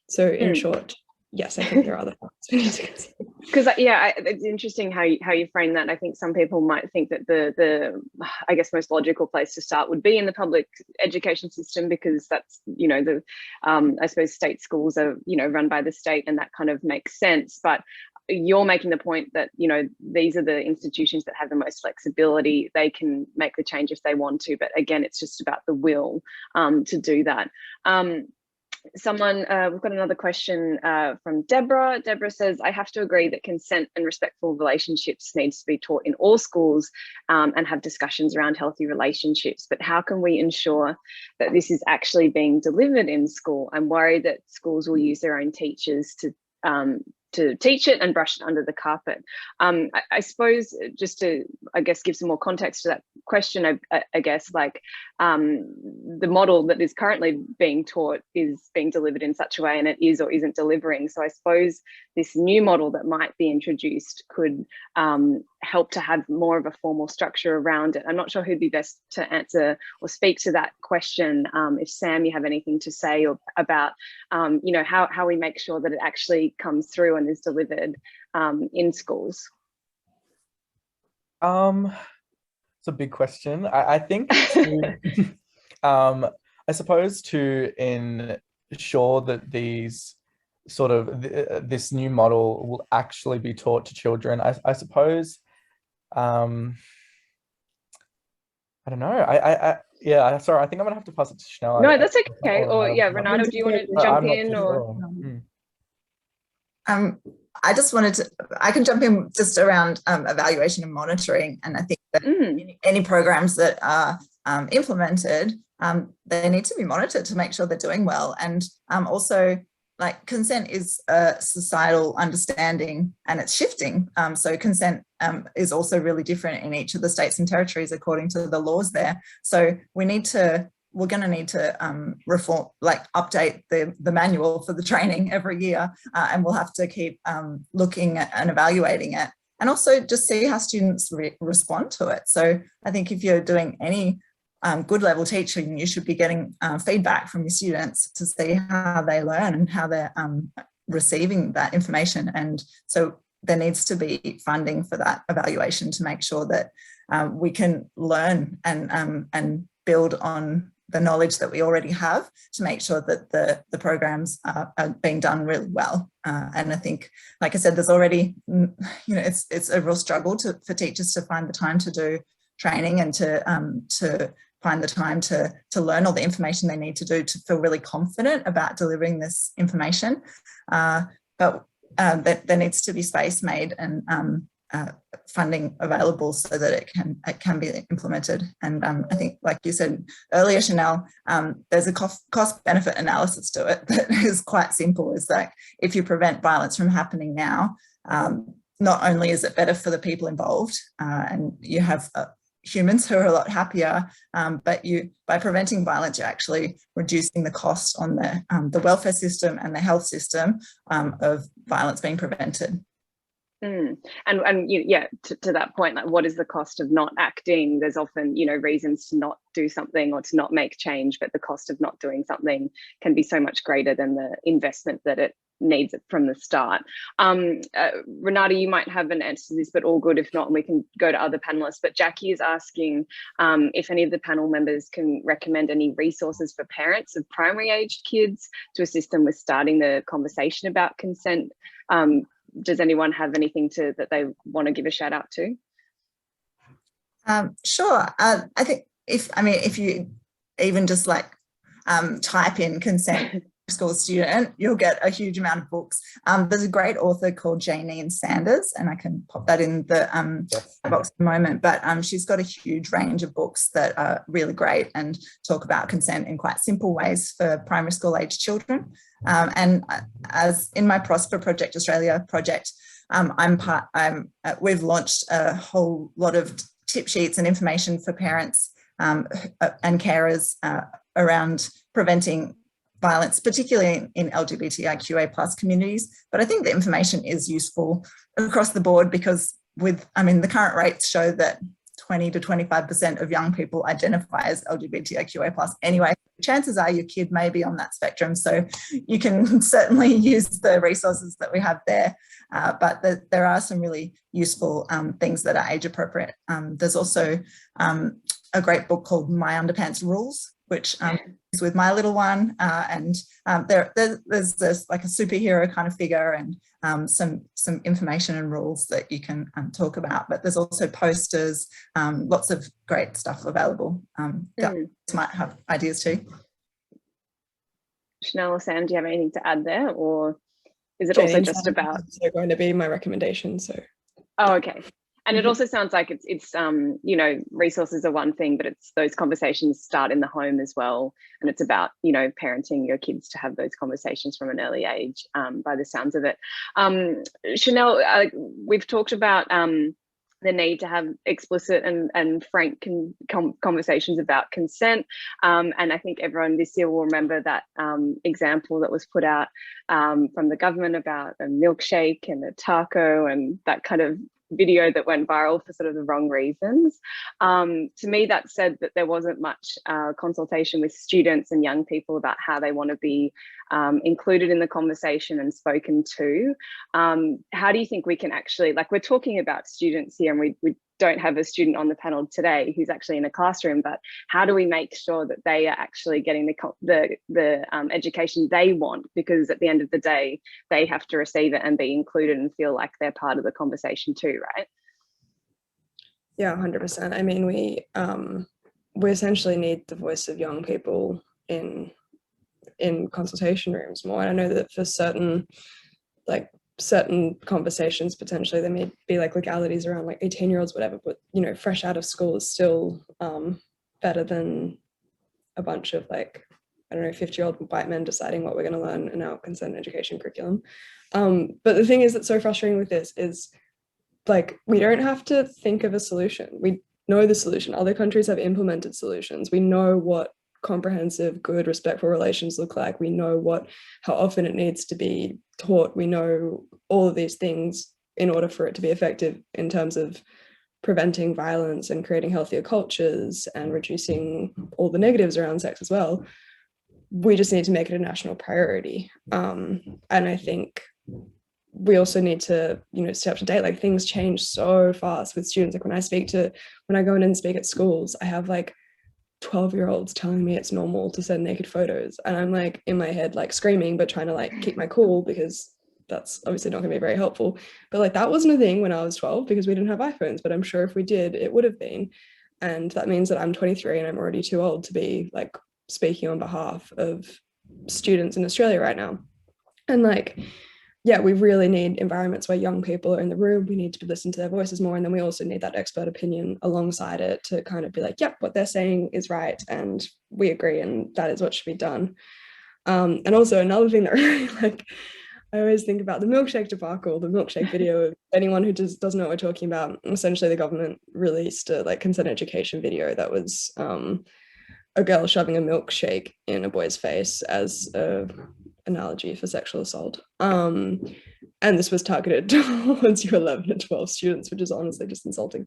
So in short, yes, I think there are other factors we need to consider. Because it's interesting how you frame that. I think some people might think that the I guess most logical place to start would be in the public education system, because that's, you know, the I suppose state schools are, you know, run by the state, and that kind of makes sense. But you're making the point that, you know, these are the institutions that have the most flexibility. They can make the change if they want to, but again, it's just about the will to do that. We've got another question from Deborah. Deborah says, I have to agree that consent and respectful relationships needs to be taught in all schools and have discussions around healthy relationships. But how can we ensure that this is actually being delivered in school? I'm worried that schools will use their own teachers to teach it and brush it under the carpet. I suppose, just to, I guess, give some more context to that question, I guess, like the model that is currently being taught is being delivered in such a way, and it is or isn't delivering. So I suppose this new model that might be introduced could help to have more of a formal structure around it. I'm not sure who'd be best to answer or speak to that question. If Sam, you have anything to say about, you know, how we make sure that it actually comes through and is delivered in schools. It's a big question. I think I suppose to ensure that these sort of this new model will actually be taught to children, I suppose, I don't know. Yeah, sorry, I think I'm gonna have to pass it to Chanel. No, that's okay. Or yeah, Renato, do you want to jump in? Or I just wanted to, I can jump in just around evaluation and monitoring. And I think that any programs that are implemented, they need to be monitored to make sure they're doing well. And also, like, consent is a societal understanding, and it's shifting. So consent is also really different in each of the states and territories according to the laws there. So we're going to need to reform, like update the manual for the training every year, and we'll have to keep looking at and evaluating it, and also just see how students respond to it. So I think if you're doing any good level teaching, you should be getting feedback from your students to see how they learn and how they're receiving that information. And so there needs to be funding for that evaluation to make sure that we can learn and build on the knowledge that we already have to make sure that the programs are being done really well. And I think, like I said, there's already, you know, it's a real struggle for teachers to find the time to do training and to find the time to learn all the information they need to do to feel really confident about delivering this information. But there needs to be space made and funding available so that it can be implemented. And I think, like you said earlier, Chanel, there's a cost benefit analysis to it that is quite simple. Is that if you prevent violence from happening now, not only is it better for the people involved, and you have humans who are a lot happier, but by preventing violence, you're actually reducing the cost on the welfare system and the health system of violence being prevented. And yeah, to that point, like, what is the cost of not acting? There's often, you know, reasons to not do something or to not make change, but the cost of not doing something can be so much greater than the investment that it needs from the start. Renata, you might have an answer to this, but all good. If not, we can go to other panelists. But Jackie is asking if any of the panel members can recommend any resources for parents of primary aged kids to assist them with starting the conversation about consent. Does anyone have anything that they want to give a shout out to? Sure. I think if you even just like type in consent school student, you'll get a huge amount of books. There's a great author called Janine Sanders, and I can pop that in the box in a moment, but she's got a huge range of books that are really great and talk about consent in quite simple ways for primary school age children. And as in my Prosper Project Australia project, we've launched a whole lot of tip sheets and information for parents and carers around preventing violence, particularly in LGBTIQA+ communities. But I think the information is useful across the board because the current rates show that 20 to 25% of young people identify as LGBTIQA+ anyway. chances are your kid may be on that spectrum. So you can certainly use the resources that we have there. But there are some really useful things that are age appropriate. There's also a great book called My Underpants Rules, which is with my little one, and there's like a superhero kind of figure and some information and rules that you can talk about. But there's also posters, lots of great stuff available. Guys might have ideas too. Chanel or Sam, do you have anything to add there, or is it also just about? They're going to be my recommendation. So. Oh, okay. And it also sounds like it's you know, resources are one thing, but it's those conversations start in the home as well. And it's about, you know, parenting your kids to have those conversations from an early age, by the sounds of it. Chanel, we've talked about the need to have explicit and frank conversations about consent. And I think everyone this year will remember that example that was put out from the government about a milkshake and a taco and that kind of video that went viral for sort of the wrong reasons. To me, that said that there wasn't much consultation with students and young people about how they want to be included in the conversation and spoken to. How do you think we can actually, like, we're talking about students here and we don't have a student on the panel today who's actually in a classroom, but how do we make sure that they are actually getting the education they want? Because at the end of the day, they have to receive it and be included and feel like they're part of the conversation too, right? Yeah, 100%. I mean, we essentially need the voice of young people in consultation rooms more. And I know that for certain conversations, potentially there may be like legalities around like 18-year-olds, whatever, but you know, fresh out of school is still better than a bunch of like, I don't know, 50-year-old white men deciding what we're going to learn in our consent education curriculum. But the thing is that's so frustrating with this is like, we don't have to think of a solution. We know the solution. Other countries have implemented solutions. We know what comprehensive, good, respectful relations look like. We know how often it needs to be taught. We know all of these things in order for it to be effective in terms of preventing violence and creating healthier cultures and reducing all the negatives around sex as well. We just need to make it a national priority. And I think we also need to, you know, stay up to date. Like, things change so fast with students. Like when I go in and speak at schools, I have like 12-year-olds telling me it's normal to send naked photos, and I'm like in my head like screaming but trying to like keep my cool, because that's obviously not going to be very helpful. But like, that wasn't a thing when I was 12 because we didn't have iPhones, but I'm sure if we did, it would have been. And that means that I'm 23 and I'm already too old to be like speaking on behalf of students in Australia right now. And like, yeah, we really need environments where young people are in the room. We need to listen to their voices more. And then we also need that expert opinion alongside it to kind of be like, yep, what they're saying is right. And we agree. And that is what should be done. And also another thing that really, like, I always think about the milkshake debacle, the milkshake video. Anyone who just doesn't know what we're talking about, essentially the government released a like consent education video that was a girl shoving a milkshake in a boy's face as a analogy for sexual assault. And this was targeted towards your 11 and 12 students, which is honestly just insulting.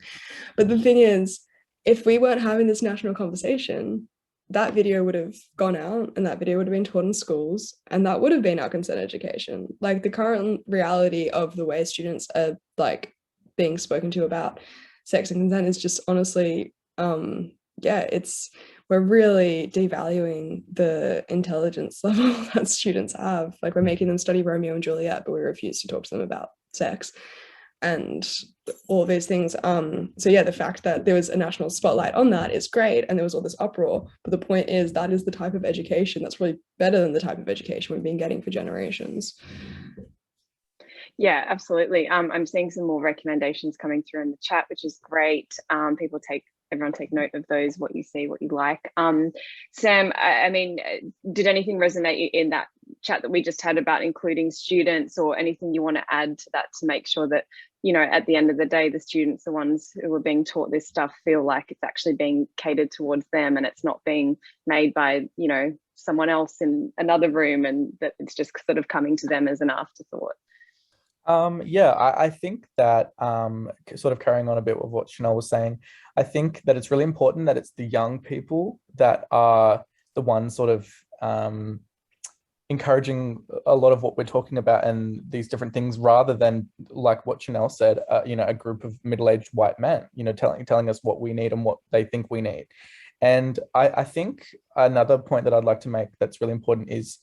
But the thing is, if we weren't having this national conversation, that video would have gone out and that video would have been taught in schools, and that would have been our consent education. Like, the current reality of the way students are like being spoken to about sex and consent is just honestly, we're really devaluing the intelligence level that students have. Like, we're making them study Romeo and Juliet, but we refuse to talk to them about sex and all these things. So yeah, the fact that there was a national spotlight on that is great, and there was all this uproar, but the point is that is the type of education that's really better than the type of education we've been getting for generations. Yeah, absolutely. I'm seeing some more recommendations coming through in the chat, which is great. Everyone take note of those, what you see, what you like. Sam, I mean, did anything resonate in that chat that we just had about including students, or anything you want to add to that to make sure that, you know, at the end of the day, the students, the ones who are being taught this stuff, feel like it's actually being catered towards them and it's not being made by, you know, someone else in another room, and that it's just sort of coming to them as an afterthought? Yeah, I think that sort of carrying on a bit with what Chanel was saying, I think that it's really important that it's the young people that are the one sort of encouraging a lot of what we're talking about and these different things, rather than, like what Chanel said, you know, a group of middle-aged white men, you know, telling us what we need and what they think we need. And I think another point that I'd like to make that's really important is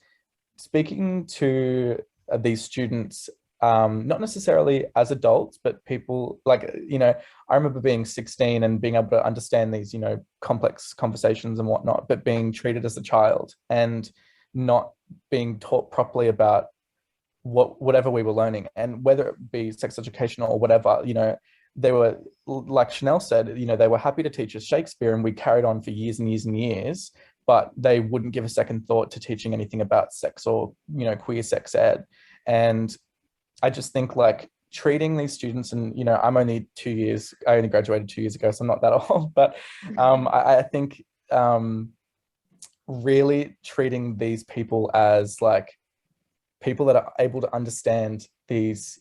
speaking to these students, not necessarily as adults, but people like, you know, I remember being 16 and being able to understand these, you know, complex conversations and whatnot, but being treated as a child and not being taught properly about whatever we were learning, and whether it be sex education or whatever, you know, they were, like Chanel said, you know, they were happy to teach us Shakespeare, and we carried on for years and years and years, but they wouldn't give a second thought to teaching anything about sex or, you know, queer sex ed. And I just think, like, treating these students, and, you know, I only graduated 2 years ago, so I'm not that old, but I think really treating these people as like people that are able to understand these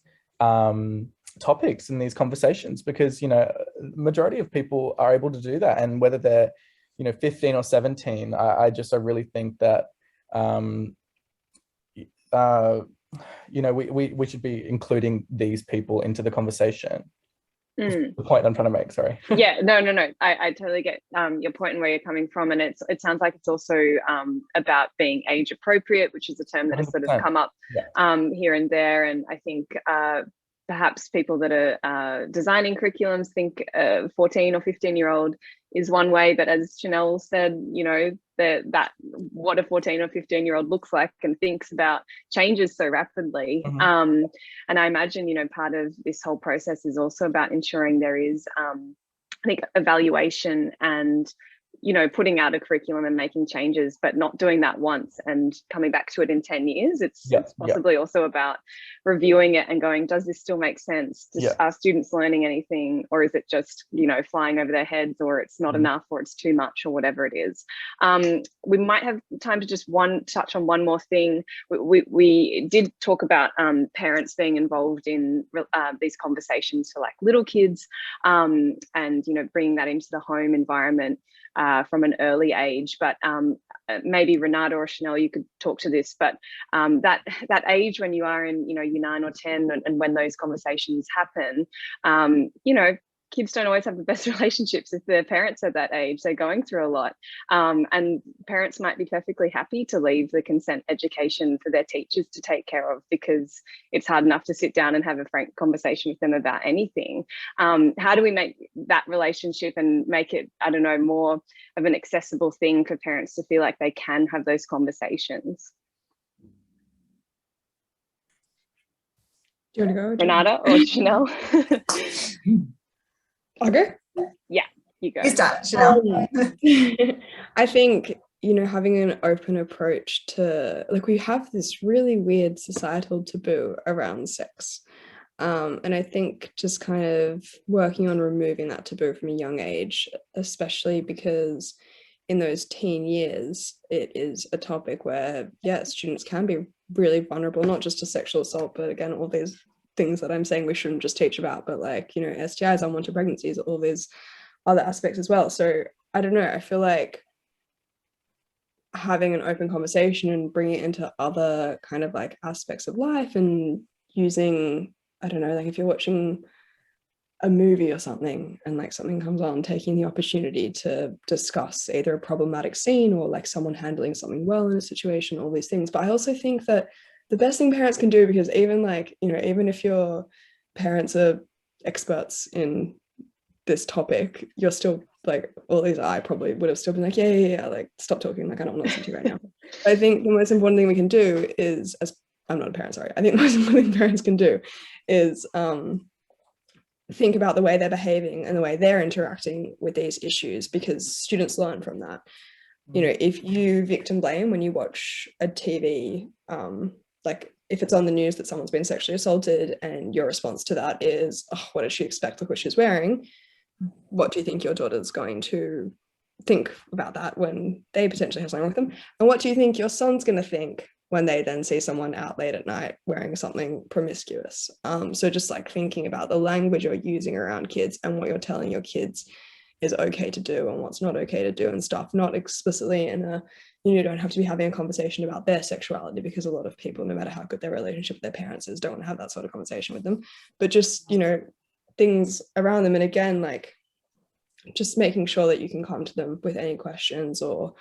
topics and these conversations, because, you know, majority of people are able to do that, and whether they're, you know, 15 or 17, I really think that you know, we should be including these people into the conversation. The point I'm trying to make, sorry. Yeah, no. I totally get your point and where you're coming from, and it sounds like it's also about being age appropriate, which is a term that has sort of come up here and there. And I think perhaps people that are designing curriculums think 14 or 15-year-old is one way, but as Chanel said, you know, that what a 14 or 15-year-old looks like and thinks about changes so rapidly. And I imagine, you know, part of this whole process is also about ensuring there is, I think, evaluation and, you know, putting out a curriculum and making changes, but not doing that once and coming back to it in 10 years. It's possibly also about reviewing it and going, does this still make sense? Are students learning anything, or is it just, you know, flying over their heads, or it's not enough, or it's too much, or whatever it is. We might have time to just touch on one more thing. We did talk about parents being involved in these conversations for like little kids, and, you know, bringing that into the home environment from an early age. But maybe Renata or Chanel, you could talk to this, but that age when you are in, you know, year 9 or 10, and when those conversations happen, you know, kids don't always have the best relationships if their parents are that age. They're going through a lot, and parents might be perfectly happy to leave the consent education for their teachers to take care of, because it's hard enough to sit down and have a frank conversation with them about anything. How do we make that relationship and make it, I don't know, more of an accessible thing for parents to feel like they can have those conversations? Do you want to go, Renata or Chanel? I'll go. Yeah, you go. You start, Chanel. I think, you know, having an open approach to, like, we have this really weird societal taboo around sex. And I think just kind of working on removing that taboo from a young age, especially because in those teen years, it is a topic where, yeah, students can be really vulnerable, not just to sexual assault, but again, all these things that I'm saying we shouldn't just teach about, but like, you know, STIs, unwanted pregnancies, all these other aspects as well. So I don't know, I feel like having an open conversation and bringing it into other kind of like aspects of life, and using, I don't know, like if you're watching a movie or something and like something comes on, taking the opportunity to discuss either a problematic scene or like someone handling something well in a situation, all these things. But I also think that the best thing parents can do, because even like, you know, even if your parents are experts in this topic, you're still like, or at least I probably would have still been like, yeah, like stop talking, like I don't want to listen to you right now. I think the most important thing we can do is, as I'm not a parent, sorry, I think the most important thing parents can do is think about the way they're behaving and the way they're interacting with these issues, because students learn from that. You know, if you victim blame when you watch a TV, like if it's on the news that someone's been sexually assaulted and your response to that is, oh, what does she expect? Look what she's wearing. What do you think your daughter's going to think about that when they potentially have something wrong with them? And what do you think your son's going to think when they then see someone out late at night wearing something promiscuous? So just like thinking about the language you're using around kids and what you're telling your kids is okay to do and what's not okay to do and stuff, not explicitly in a, you don't have to be having a conversation about their sexuality, because a lot of people, no matter how good their relationship with their parents is, don't want to have that sort of conversation with them, but just, things around them. And again, like just making sure that you can come to them with any questions or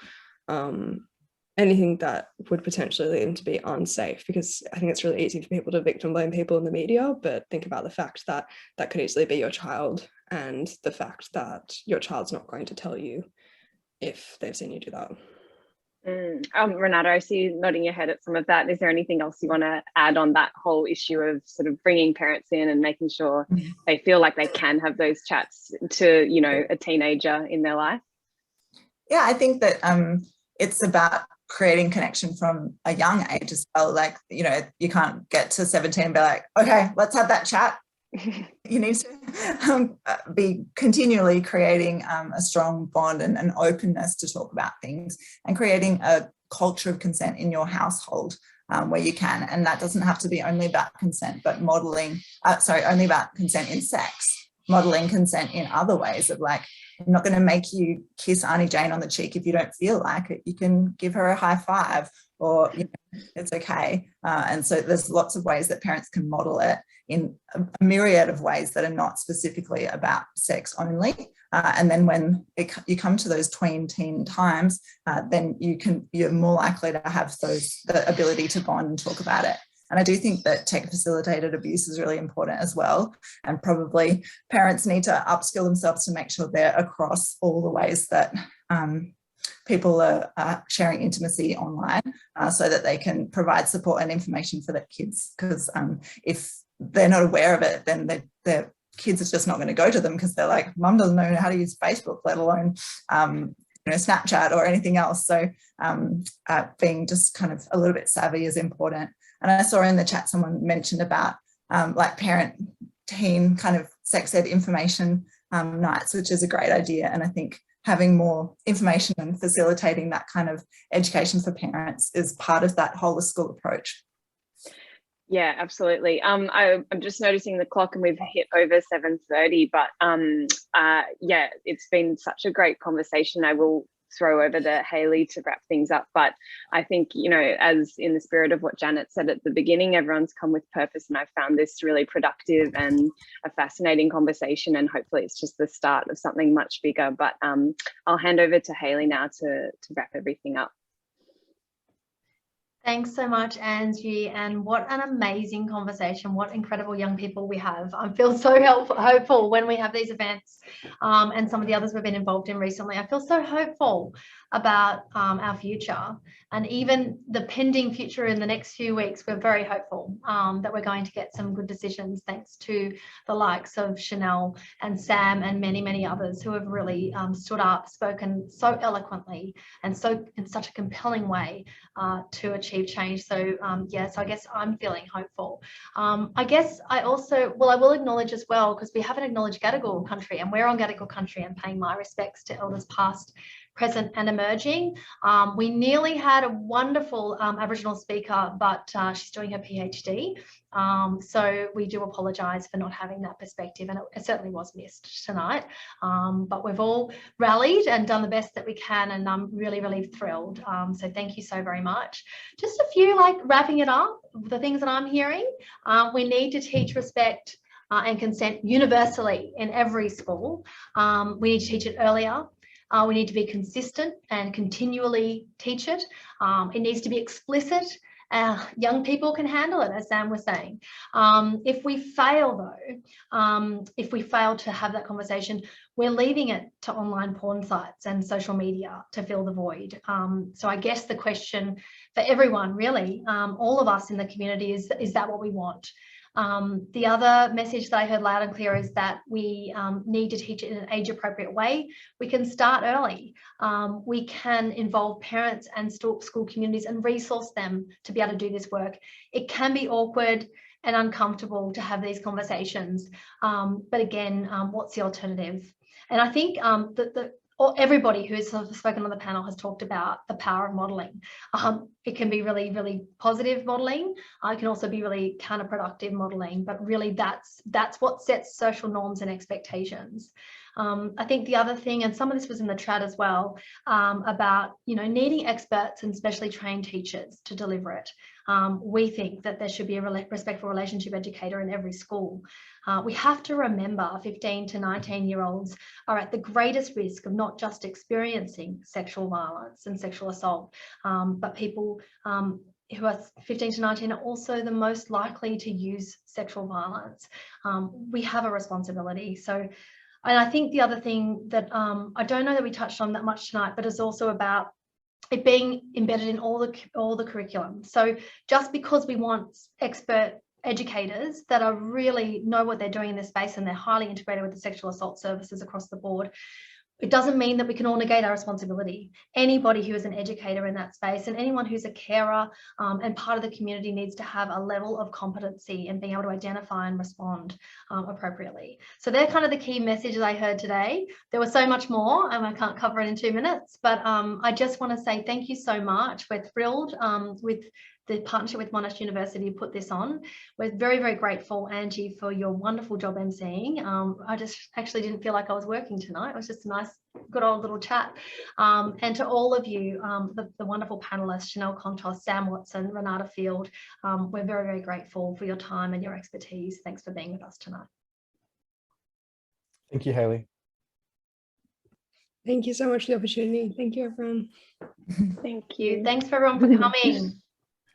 anything that would potentially lead them to be unsafe, because I think it's really easy for people to victim blame people in the media, but think about the fact that that could easily be your child, and the fact that your child's not going to tell you if they've seen you do that. Renata, I see you nodding your head at some of that. Is there anything else you want to add on that whole issue of sort of bringing parents in and making sure they feel like they can have those chats to, a teenager in their life? Yeah, I think that it's about creating connection from a young age as well. Like, you can't get to 17 and be like, okay, let's have that chat. You need to be continually creating a strong bond and an openness to talk about things, and creating a culture of consent in your household where you can. And that doesn't have to be only about consent, but only about consent in sex, modeling consent in other ways of like, I'm not going to make you kiss Auntie Jane on the cheek if you don't feel like it. You can give her a high five, or it's okay. And so there's lots of ways that parents can model it in a myriad of ways that are not specifically about sex only. And then when you come to those teen times, then you're more likely to have the ability to bond and talk about it. And I do think that tech-facilitated abuse is really important as well. And probably parents need to upskill themselves to make sure they're across all the ways that people are sharing intimacy online, so that they can provide support and information for their kids. Because if they're not aware of it, then their kids are just not going to go to them, because they're like, Mum doesn't know how to use Facebook, let alone Snapchat or anything else. So being just kind of a little bit savvy is important. And I saw in the chat someone mentioned about like parent-teen kind of sex ed information nights, which is a great idea. And I think having more information and facilitating that kind of education for parents is part of that whole school approach. Yeah, absolutely. I'm just noticing the clock and we've hit over 7:30, but yeah, it's been such a great conversation. I will throw over to Hayley to wrap things up, but I think, as in the spirit of what Janet said at the beginning, everyone's come with purpose, and I found this really productive and a fascinating conversation, and hopefully it's just the start of something much bigger. But I'll hand over to Hayley now to wrap everything up. Thanks so much, Angie, and what an amazing conversation. What incredible young people we have. I feel so hopeful when we have these events, and some of the others we've been involved in recently. I feel so hopeful about our future, and even the pending future in the next few weeks. We're very hopeful that we're going to get some good decisions, thanks to the likes of Chanel and Sam and many, many others who have really stood up, spoken so eloquently and so in such a compelling way to achieve change. So yes, I guess I'm feeling hopeful. I guess I will acknowledge as well, because we haven't acknowledged Gadigal country, and we're on Gadigal country, and paying my respects to elders past, present and emerging. We nearly had a wonderful Aboriginal speaker, but she's doing her PhD. So we do apologise for not having that perspective, and it certainly was missed tonight. But we've all rallied and done the best that we can, and I'm really, really thrilled. So thank you so very much. Just a few, wrapping it up, the things that I'm hearing. We need to teach respect and consent universally in every school. We need to teach it earlier. We need to be consistent and continually teach it. It needs to be explicit. Young people can handle it, as Sam was saying. If we fail, though, if we fail to have that conversation, we're leaving it to online porn sites and social media to fill the void. So I guess the question for everyone, really, all of us in the community, is that what we want? The other message that I heard loud and clear is that we need to teach it in an age-appropriate way. We can start early. We can involve parents and school communities and resource them to be able to do this work. It can be awkward and uncomfortable to have these conversations, but again, what's the alternative? And I think or everybody who's sort of spoken on the panel has talked about the power of modelling. It can be really, really positive modelling. It can also be really counterproductive modelling, but really that's what sets social norms and expectations. I think the other thing, and some of this was in the chat as well, about, you know, needing experts and specially trained teachers to deliver it. We think that there should be a respectful relationship educator in every school. We have to remember 15 to 19-year-olds are at the greatest risk of not just experiencing sexual violence and sexual assault, but people who are 15 to 19 are also the most likely to use sexual violence. We have a responsibility. So, and I think the other thing that I don't know that we touched on that much tonight, but is also about it being embedded in all the curriculum. So just because we want expert educators that are really know what they're doing in this space and they're highly integrated with the sexual assault services across the board, it doesn't mean that we can all negate our responsibility. Anybody who is an educator in that space and anyone who's a carer and part of the community needs to have a level of competency and being able to identify and respond appropriately. So they're kind of the key messages I heard today. There was so much more and I can't cover it in 2 minutes, but I just want to say thank you so much. We're thrilled with the partnership with Monash University to put this on. We're very, very grateful, Angie, for your wonderful job emceeing. I just actually didn't feel like I was working tonight. It was just a nice, good old little chat. And to all of you, the wonderful panelists, Chanel Contos, Sam Watson, Renata Field, we're very, very grateful for your time and your expertise. Thanks for being with us tonight. Thank you, Hayley. Thank you so much for the opportunity. Thank you, everyone. Thank you. Thanks for everyone for coming.